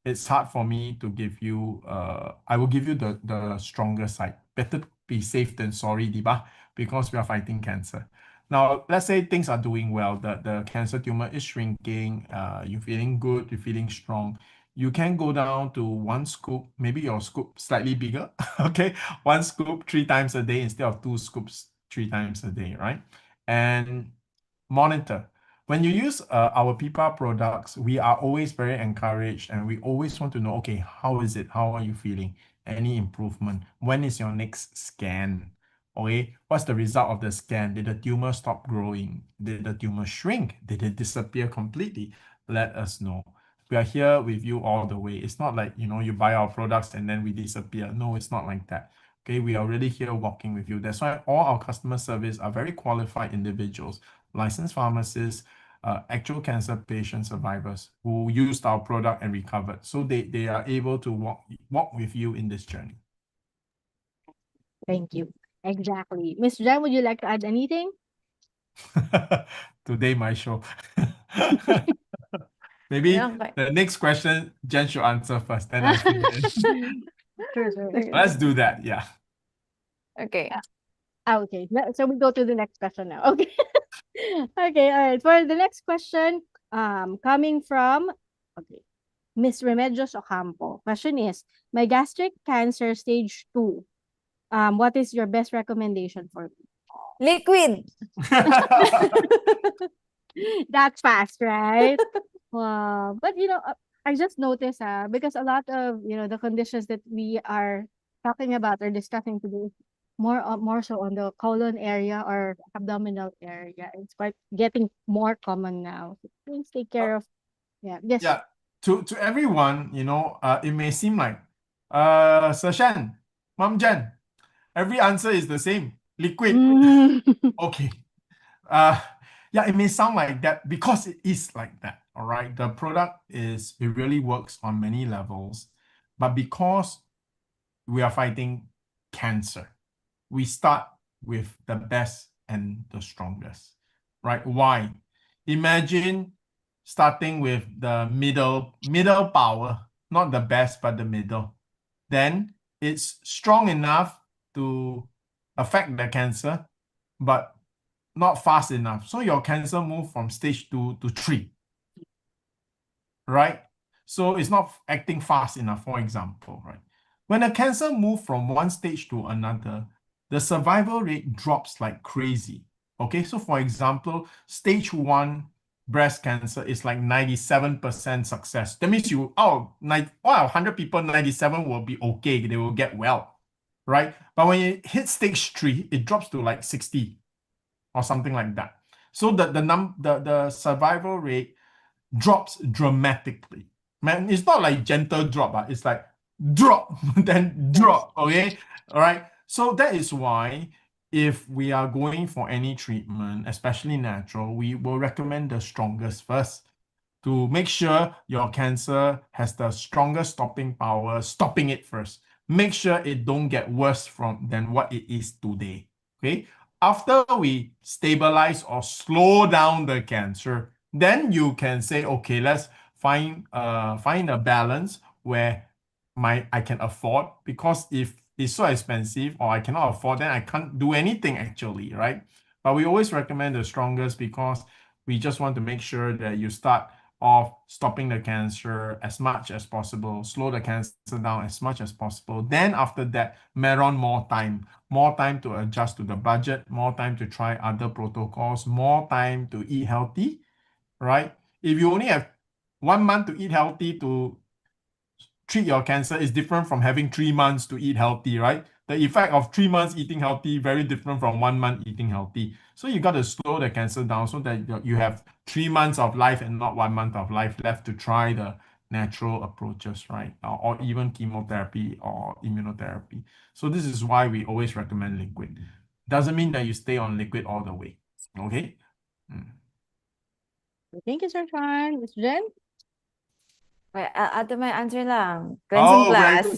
it's hard for me to give you, I will give you the stronger side. Better be safe than sorry, diba? Because we are fighting cancer. Now, let's say things are doing well, the cancer tumor is shrinking, you're feeling good, you're feeling strong. You can go down to 1 scoop, maybe your scoop slightly bigger, okay? 1 scoop 3 times a day instead of 2 scoops 3 times a day, right? And monitor. When you use our PPA products, we are always very encouraged and we always want to know, okay, how is it? How are you feeling? Any improvement? When is your next scan? Okay, what's the result of the scan? Did the tumor stop growing? Did the tumor shrink? Did it disappear completely? Let us know. We are here with you all the way. It's not like, you buy our products and then we disappear. No, it's not like that. Okay, we are really here walking with you. That's why all our customer service are very qualified individuals, licensed pharmacists, actual cancer patient survivors who used our product and recovered. So they are able to walk with you in this journey. Thank you. Exactly. Miss Jhen, would you like to add anything? Today, my show. Maybe the next question, Jhen should answer first, then I fill in. Sure. Let's do that, yeah. Okay. Okay, so we go to the next question now. Okay. Okay, all right. For the next question, coming from, okay, Miss Remedios Ocampo. Question is, my gastric cancer stage 2. What is your best recommendation for me? Liquid. That's fast, right? Wow. But I just noticed because a lot of the conditions that we are talking about or discussing today, more so on the colon area or abdominal area. It's quite getting more common now. So please take care of. Yeah. Yes. Yeah. To everyone, it may seem like, Sir Shyan, Mom Jhen, every answer is the same. Liquid. Okay. Yeah, it may sound like that because it is like that. All right. The product it really works on many levels, but because we are fighting cancer, we start with the best and the strongest, right? Why? Imagine starting with the middle power, not the best, but the middle. Then it's strong enough to affect the cancer, but not fast enough. So your cancer move from stage 2 to 3, right? So it's not acting fast enough, for example, right? When a cancer move from one stage to another, the survival rate drops like crazy. Okay, so for example, stage 1 breast cancer is like 97% success. That means out of 100 people, 97 will be okay, they will get well, right? But when you hit stage 3, it drops to like 60 or something like that. So the survival rate drops dramatically. Man, it's not like gentle drop, but it's like drop, then drop. Okay. All right. So that is why if we are going for any treatment, especially natural, we will recommend the strongest first to make sure your cancer has the strongest stopping power, stopping it first. Make sure it don't get worse than what it is today. Okay. After we stabilize or slow down the cancer, then you can say, okay, let's find a balance where I can afford, because if it's so expensive or I cannot afford, then I can't do anything actually, right? But we always recommend the strongest because we just want to make sure that you start off stopping the cancer as much as possible, slow the cancer down as much as possible. Then after that, Meron more time to adjust to the budget, more time to try other protocols, more time to eat healthy, right? If you only have 1 month to eat healthy to treat your cancer, is different from having 3 months to eat healthy, right? The effect of 3 months eating healthy very different from 1 month eating healthy. So you got to slow the cancer down so that you have 3 months of life and not 1 month of life left to try the natural approaches, right? Or even chemotherapy or immunotherapy. So this is why we always recommend liquid. Doesn't mean that you stay on liquid all the way. Okay. Thank you, Sir Shyan. Ms. Jhen? Well, I'll add to my answer lang. Cleansing Oh, very good.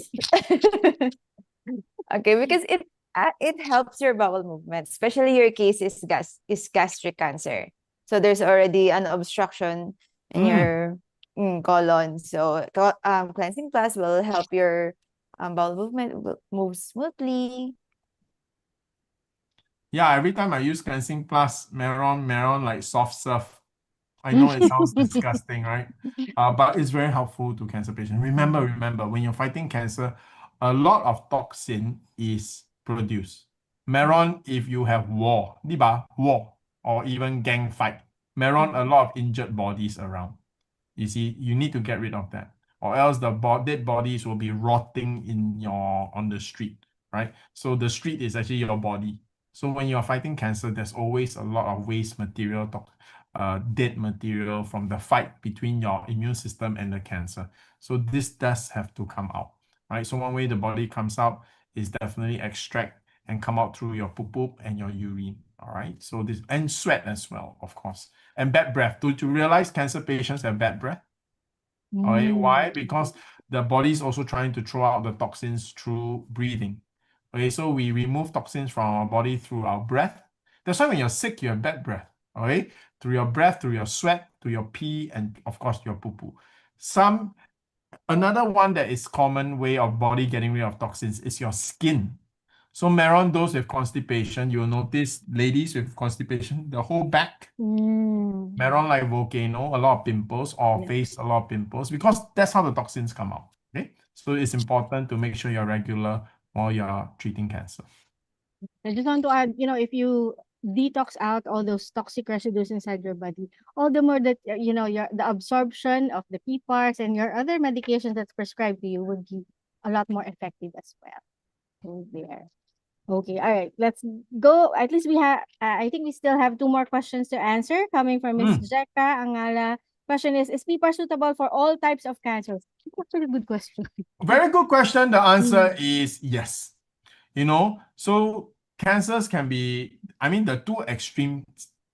plus. Okay, because it helps your bowel movement, especially your case is gastric cancer. So there's already an obstruction in your colon. So cleansing plus will help your bowel movement move smoothly. Yeah, every time I use cleansing plus Meron like soft serve. I know it sounds disgusting, right? But it's very helpful to cancer patients. Remember, when you're fighting cancer, a lot of toxin is produced. Meron, if you have war, or even gang fight, Meron, a lot of injured bodies around. You see, you need to get rid of that, or else the dead bodies will be rotting on the street, right? So the street is actually your body. So when you are fighting cancer, there's always a lot of waste material, dead material from the fight between your immune system and the cancer. So this does have to come out, right? So one way the body comes out is definitely extract and come out through your poop and your urine. All right. So this, and sweat as well, of course. And bad breath. To realize cancer patients have bad breath. Okay. Why? Because the body is also trying to throw out the toxins through breathing. Okay, so we remove toxins from our body through our breath. That's why when you're sick, you have bad breath. Okay, through your breath, through your sweat, through your pee, and of course your poo-poo. Another one that is common way of body getting rid of toxins is your skin. So Meron, those with constipation, you'll notice ladies with constipation, the whole back, Meron like volcano, a lot of pimples, or face a lot of pimples, because that's how the toxins come out. Okay, so it's important to make sure you're regular while you're treating cancer. I just want to add, if you detox out all those toxic residues inside your body, all the more that, the absorption of the PPARS and your other medications that's prescribed to you would be a lot more effective as well. So there. Okay, all right. Let's go. At least we have, I think we still have 2 more questions to answer coming from Ms. Jeka. Ang question is PPAR suitable for all types of cancers? That's a good question. Very good question. The answer is yes. So cancers can be, the two extreme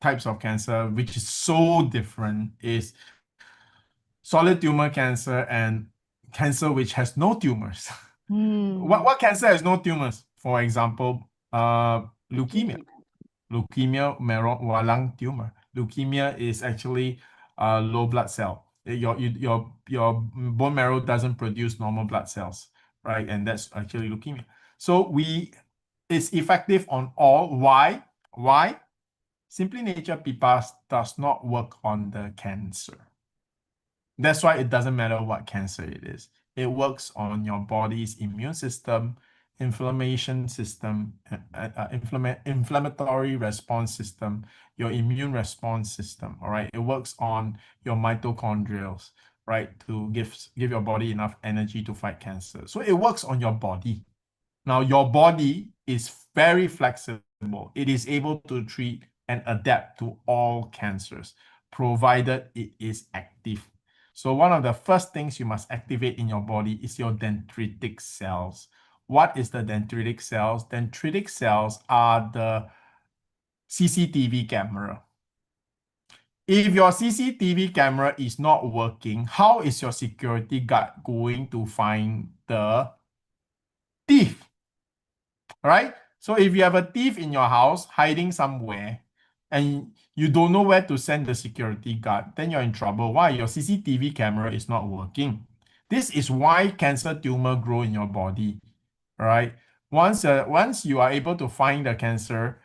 types of cancer, which is so different, is solid tumor cancer and cancer which has no tumors. Hmm. What cancer has no tumors? For example, leukemia. Leukemia, walang tumor. Leukemia is actually low blood cell. Your bone marrow doesn't produce normal blood cells, right? And that's actually leukemia. So it's effective on all. Why? Why? SimplyNature PPARS does not work on the cancer. That's why it doesn't matter what cancer it is. It works on your body's immune system, inflammation system, inflammatory response system, your immune response system. All right. It works on your mitochondrials, right, to give your body enough energy to fight cancer. So it works on your body. Now, your body is very flexible. It is able to treat and adapt to all cancers, provided it is active. So one of the first things you must activate in your body is your dendritic cells. What is the dendritic cells? Dendritic cells are the CCTV camera. If your CCTV camera is not working, how is your security guard going to find the thief? Right? So if you have a thief in your house hiding somewhere and you don't know where to send the security guard, then you're in trouble. Why? Your CCTV camera is not working. This is why cancer tumor grow in your body, right? Once you are able to find the cancer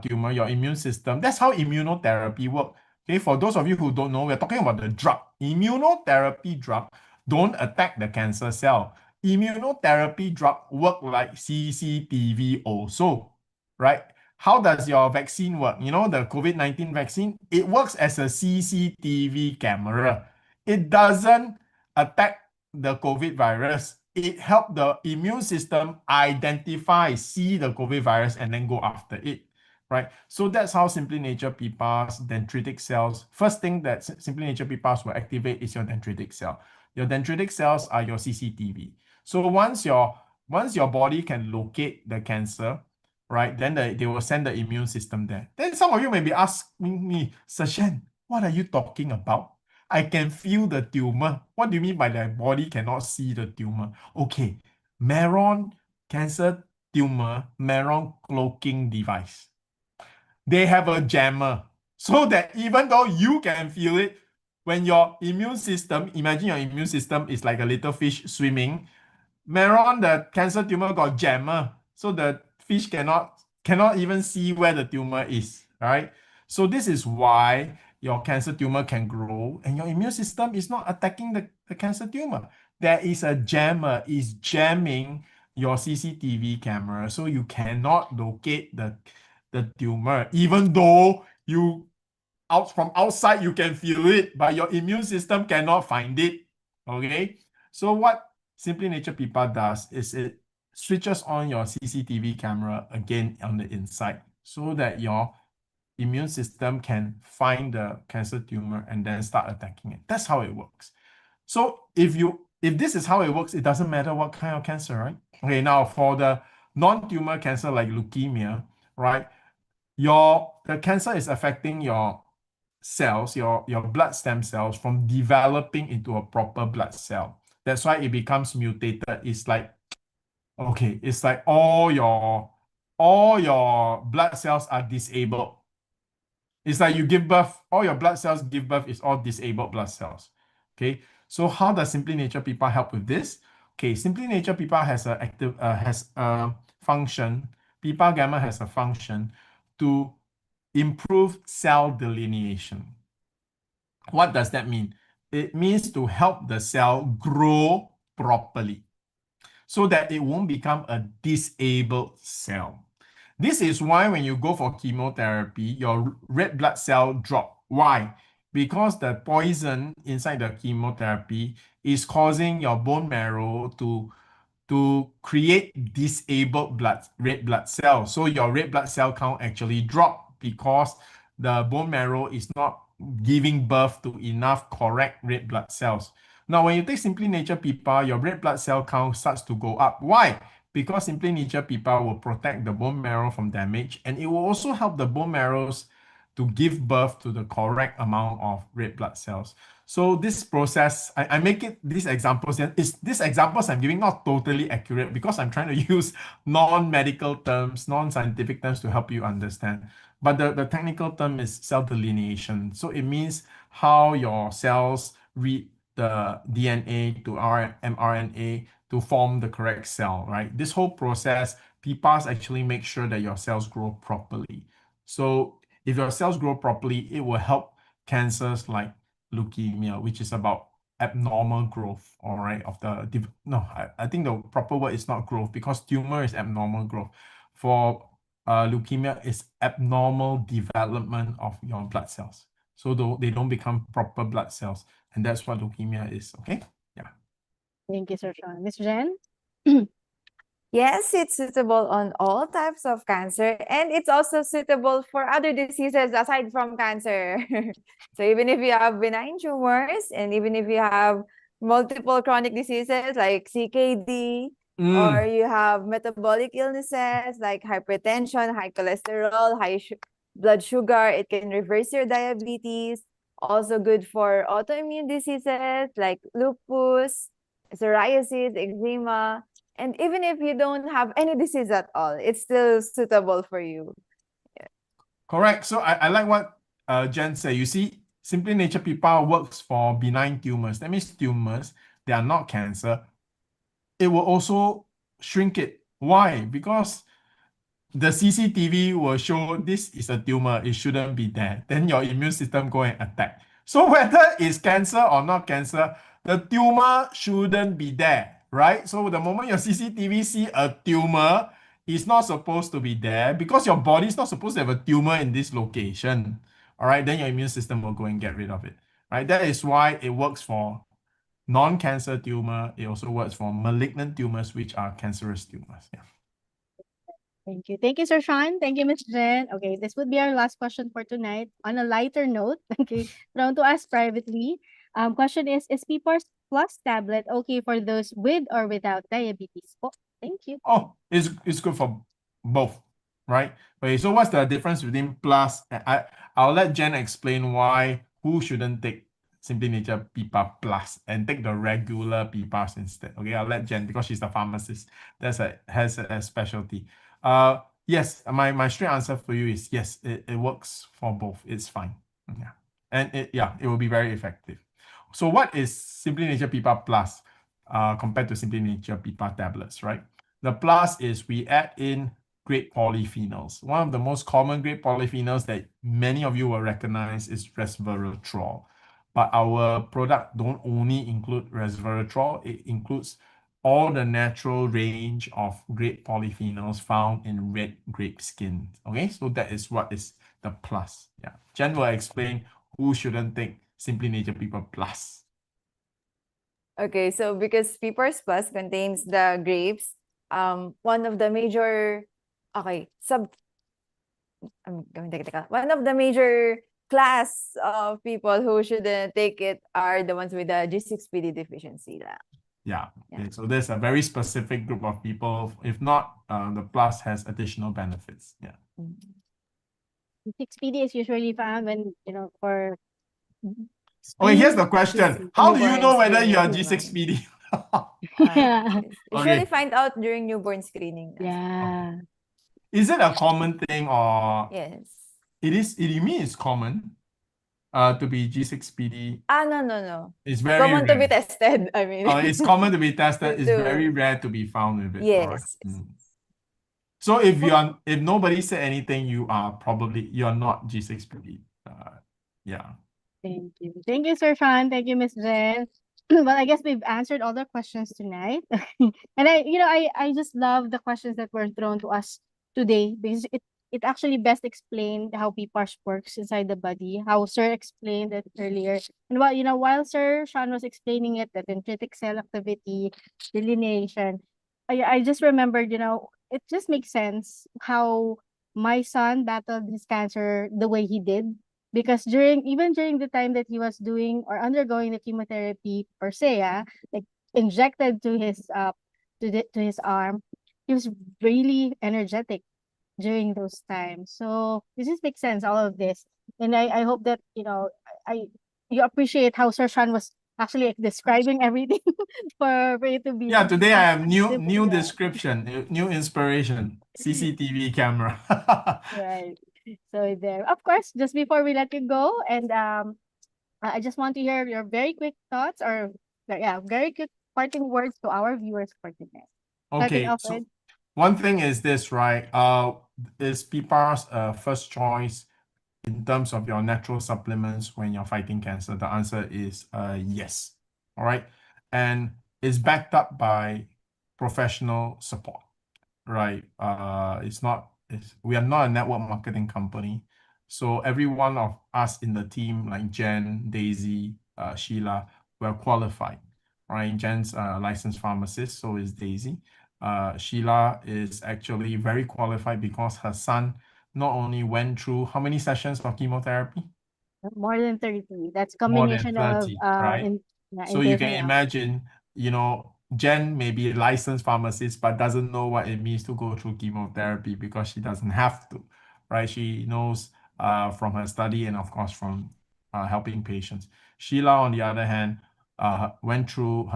tumor, your immune system, that's how immunotherapy works. Okay, for those of you who don't know, we're talking about the drug. Immunotherapy drug don't attack the cancer cell. Immunotherapy drug work like CCTV also, right? How does your vaccine work? You know, the COVID-19 vaccine, it works as a CCTV camera. It doesn't attack the COVID virus. It helps the immune system identify, see the COVID virus, and then go after it, right? So that's how SimplyNature PPARS dendritic cells. First thing that SimplyNature PPARS will activate is your dendritic cell. Your dendritic cells are your CCTV. So once your body can locate the cancer, right, then they will send the immune system there. Then some of you may be asking me, Shyan, what are you talking about? I can feel the tumor. What do you mean by the body cannot see the tumor? Okay, Meron cancer tumor, Meron cloaking device. They have a jammer so that even though you can feel it, when your immune system, imagine your immune system is like a little fish swimming, Meron, the cancer tumor got jammer, so the fish cannot even see where the tumor is, right? So this is why your cancer tumor can grow and your immune system is not attacking the cancer tumor. There is a jammer, is jamming your CCTV camera, so you cannot locate the tumor, even though from outside you can feel it, but your immune system cannot find it. Okay, so what SimplyNature PPAR does is it switches on your CCTV camera again on the inside so that your immune system can find the cancer tumor and then start attacking it. That's how it works. So if this is how it works, it doesn't matter what kind of cancer, right? Okay, now for the non-tumor cancer like leukemia, right? The cancer is affecting your cells, your blood stem cells from developing into a proper blood cell. That's why it becomes mutated. It's like, okay, it's like all your blood cells are disabled. It's like you give birth, all your blood cells give birth is all disabled blood cells. Okay, so how does SimplyNature PPAR help with this? Okay, SimplyNature PPAR has a function. PPAR gamma has a function to improve cell delineation. What does that mean? It means to help the cell grow properly so that it won't become a disabled cell. This is why when you go for chemotherapy, your red blood cell drop. Why? Because the poison inside the chemotherapy is causing your bone marrow to create disabled red blood cells. So your red blood cell count actually drop because the bone marrow is not giving birth to enough correct red blood cells. Now, when you take SimplyNature PPAR, your red blood cell count starts to go up. Why? Because SimplyNature PPAR will protect the bone marrow from damage, and it will also help the bone marrows to give birth to the correct amount of red blood cells. So this process, I make it these examples, and these examples I'm giving not totally accurate because I'm trying to use non-medical terms, non-scientific terms to help you understand. But the technical term is cell delineation. So it means how your cells read the DNA to mRNA to form the correct cell, right? This whole process, PPARS actually make sure that your cells grow properly. So if your cells grow properly, it will help cancers like leukemia, which is about abnormal growth, all right, of the I think the proper word is not growth because tumor is abnormal growth. For leukemia, is abnormal development of your blood cells. So they don't become proper blood cells, and that's what leukemia is. Okay, yeah. Thank you, Sir Sean. Miss Jhen? Yes, it's suitable on all types of cancer, and it's also suitable for other diseases aside from cancer. So even if you have benign tumors, and even if you have multiple chronic diseases like CKD, or you have metabolic illnesses like hypertension, high cholesterol, blood sugar, it can reverse your diabetes. Also good for autoimmune diseases like lupus, psoriasis, eczema. And even if you don't have any disease at all, it's still suitable for you. Correct. So I like what Jhen said. You see, Simply Nature PPAR works for benign tumors. That means tumors, they are not cancer. It will also shrink it. Why? Because the CCTV will show this is a tumor, it shouldn't be there. Then your immune system go and attack. So whether it's cancer or not cancer, the tumor shouldn't be there, right? So the moment your CCTV see a tumor, it's not supposed to be there because your body is not supposed to have a tumor in this location. All right, then your immune system will go and get rid of it. Right? That is why it works for non-cancer tumor. It also works for malignant tumors, which are cancerous tumors. Yeah. Thank you. Thank you, Sir Sean. Thank you, Miss Jen. Okay, this would be our last question for tonight. On a lighter note, okay, thrown to us privately. Question is PPARS Plus tablet okay for those with or without diabetes? Oh, thank you. Oh, it's good for both, right? Okay, so what's the difference between plus? I'll let Jen explain who shouldn't take Simply Nature PPAR Plus and take the regular PPARs instead. Okay, I'll let Jen because she's the pharmacist. Has a specialty. Yes, my straight answer for you is yes, it works for both. It's fine. Yeah. And it will be very effective. So what is Simply Nature PPAR Plus compared to Simply Nature PPAR tablets, right? The plus is we add in great polyphenols. One of the most common great polyphenols that many of you will recognize is resveratrol. But our product don't only include resveratrol, it includes all the natural range of great polyphenols found in red grape skin. Okay, so that is what is the plus. Yeah, Jen will explain who shouldn't take Simply Nature PPAR Plus. Okay, so because PPARS Plus contains the grapes, one of the major, one of the major class of people who shouldn't take it are the ones with the G6PD deficiency. Yeah. Okay. So there's a very specific group of people. If not, the plus has additional benefits. Yeah. G6PD is usually found when, for Okay, here's the question. How do you know whether you are screening. G6PD? Yeah. Usually find out during newborn screening. Yeah. Is it a common thing or Yes. You mean it's common to be G6PD? No. It's very common rare. to be tested. I mean, it's common to be tested. It's very rare to be found with it. Yes. Right? So if nobody said anything, you're not G6PD. Yeah. Thank you. Thank you, Sir Sean. Thank you, Miss Jen. Well, I guess we've answered all the questions tonight. And I just love the questions that were thrown to us today because it actually best explained how PPARS works inside the body, how Sir explained it earlier. And while Sir Sean was explaining it, the dendritic cell activity, delineation, I just remembered, it just makes sense how my son battled his cancer the way he did because during the time that he was doing or undergoing the chemotherapy per se, like injected to his to his arm, he was really energetic during those times. So this just makes sense, all of this. And I hope that, I you appreciate how Sir Sean was actually describing everything for you to be. Yeah, today I have simple, new yeah. description, new inspiration. CCTV camera. Right. So there. Of course, just before we let you go, and I just want to hear your very quick thoughts or yeah, very quick parting words to our viewers for today. Starting Okay, off with so one thing is this, right? Is PPARS first choice in terms of your natural supplements when you're fighting cancer? The answer is yes. All right. And it's backed up by professional support, right? We are not a network marketing company. So every one of us in the team, like Jhen, Daisy, Sheila, we're qualified, right? Jhen's a licensed pharmacist, so is Daisy. Sheila is actually very qualified because her son not only went through how many sessions of chemotherapy? more than 30. That's More than combination of 30, right? So you can internal. imagine, Jen may be a licensed pharmacist, but doesn't know what it means to go through chemotherapy because she doesn't have to, right? She knows from her study and of course from helping patients. Sheila, on the other hand, her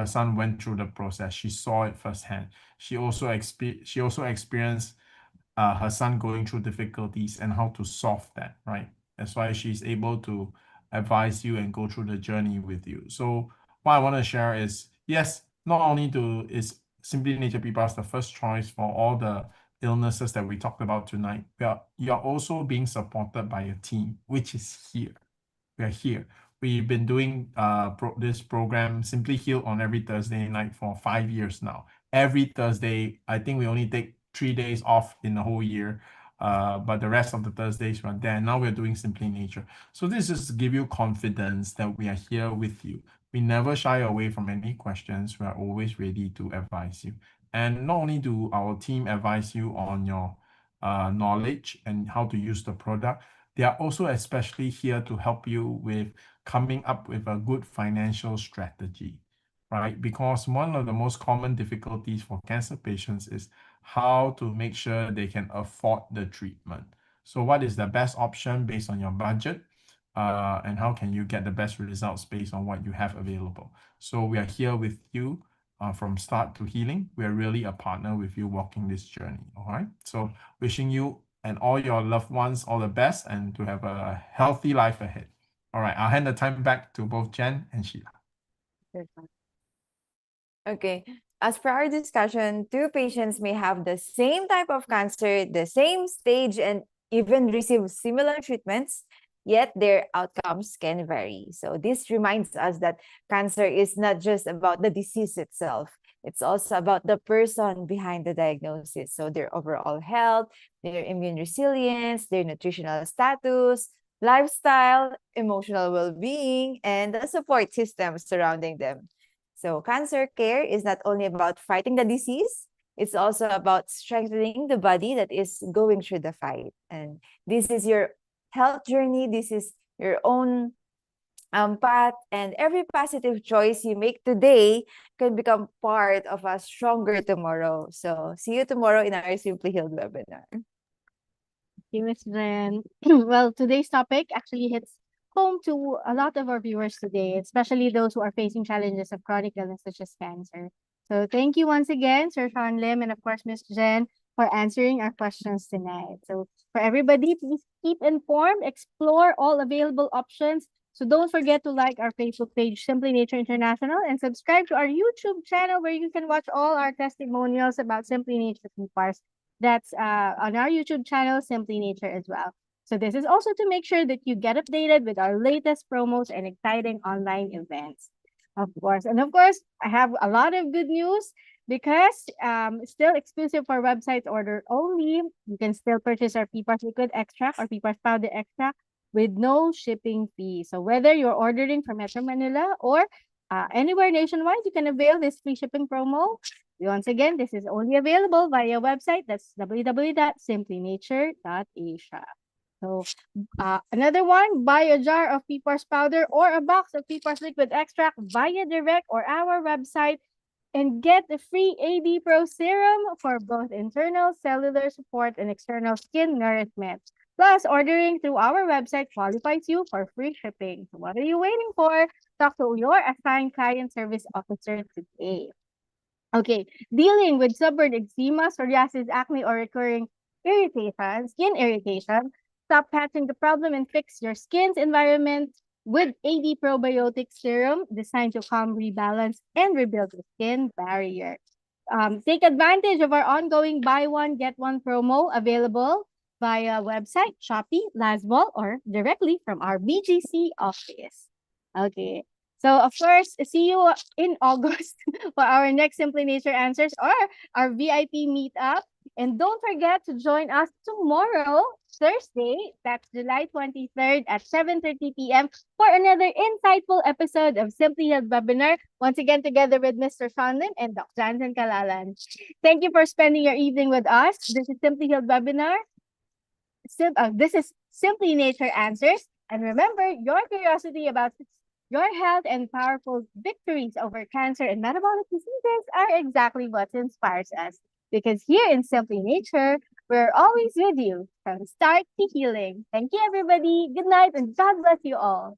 son went through the process. She saw it firsthand. She also experienced her son going through difficulties and how to solve that, right? That's why she's able to advise you and go through the journey with you. So what I want to share is, yes, not only is Simply Nature PPARS the first choice for all the illnesses that we talked about tonight, you're also being supported by a team, which is here. We are here. We've been doing this program, Simply Heal, on every Thursday night for 5 years now. Every Thursday, I think we only take 3 days off in the whole year, but the rest of the Thursdays we're there. Now we're doing Simply Nature. So this is to give you confidence that we are here with you. We never shy away from any questions. We are always ready to advise you. And not only do our team advise you on your knowledge and how to use the product, they are also especially here to help you with coming up with a good financial strategy, right? Because one of the most common difficulties for cancer patients is how to make sure they can afford the treatment. So what is the best option based on your budget? And how can you get the best results based on what you have available? So we are here with you from start to healing. We are really a partner with you walking this journey, all right? So wishing you and all your loved ones all the best and to have a healthy life ahead. All right, I'll hand the time back to both Jhen and Sheila. Okay. As per our discussion, two patients may have the same type of cancer, the same stage, and even receive similar treatments, yet their outcomes can vary. So this reminds us that cancer is not just about the disease itself. It's also about the person behind the diagnosis. So their overall health, their immune resilience, their nutritional status, lifestyle, emotional well-being, and the support system surrounding them. So cancer care is not only about fighting the disease, it's also about strengthening the body that is going through the fight. And this is your health journey. This is your own path, and every positive choice you make today can become part of a stronger tomorrow. So see you tomorrow in our Simply Healed webinar. Thank you, Ms. Ren. Well, today's topic actually hits home to a lot of our viewers today, especially those who are facing challenges of chronic illness such as cancer. So thank you once again, Sir Shyan Lim, and of course, Ms. Jhen, for answering our questions tonight. So for everybody, please keep informed, explore all available options. So don't forget to like our Facebook page, Simply Nature International, and subscribe to our YouTube channel where you can watch all our testimonials about Simply Nature PPARS. That's on our YouTube channel, Simply Nature as well. So this is also to make sure that you get updated with our latest promos and exciting online events. Of course. And of course, I have a lot of good news because it's still exclusive for websites order only. You can still purchase our PPARS liquid extract or PPARS powder extract with no shipping fee. So whether you're ordering from Metro Manila or anywhere nationwide, you can avail this free shipping promo. Once again, this is only available via website. That's www.simplynature.asia. So another one, buy a jar of PPARS powder or a box of PPARS liquid extract via direct or our website and get the free AD Pro serum for both internal cellular support and external skin nourishment. Plus, ordering through our website qualifies you for free shipping. So what are you waiting for? Talk to your assigned client service officer today. Okay, dealing with stubborn eczema, psoriasis, acne, or recurring irritation, skin irritation, stop patching the problem and fix your skin's environment with AD Probiotic Serum designed to calm, rebalance, and rebuild the skin barrier. Take advantage of our ongoing buy one, get one promo available via website, Shopee, Lazada, or directly from our BGC office. Okay. So, of course, see you in August for our next Simply Nature Answers or our VIP meetup. And don't forget to join us tomorrow, Thursday, that's July 23rd at 7:30 p.m. for another insightful episode of Simply Health Webinar, once again together with Mr. Shyan Lim and Dr. Jansen Kalalan. Thank you for spending your evening with us. This is Simply Health Webinar. This is Simply Nature Answers. And remember, your curiosity about your health and powerful victories over cancer and metabolic diseases are exactly what inspires us. Because here in Simply Nature, we're always with you from start to healing. Thank you, everybody. Good night and God bless you all.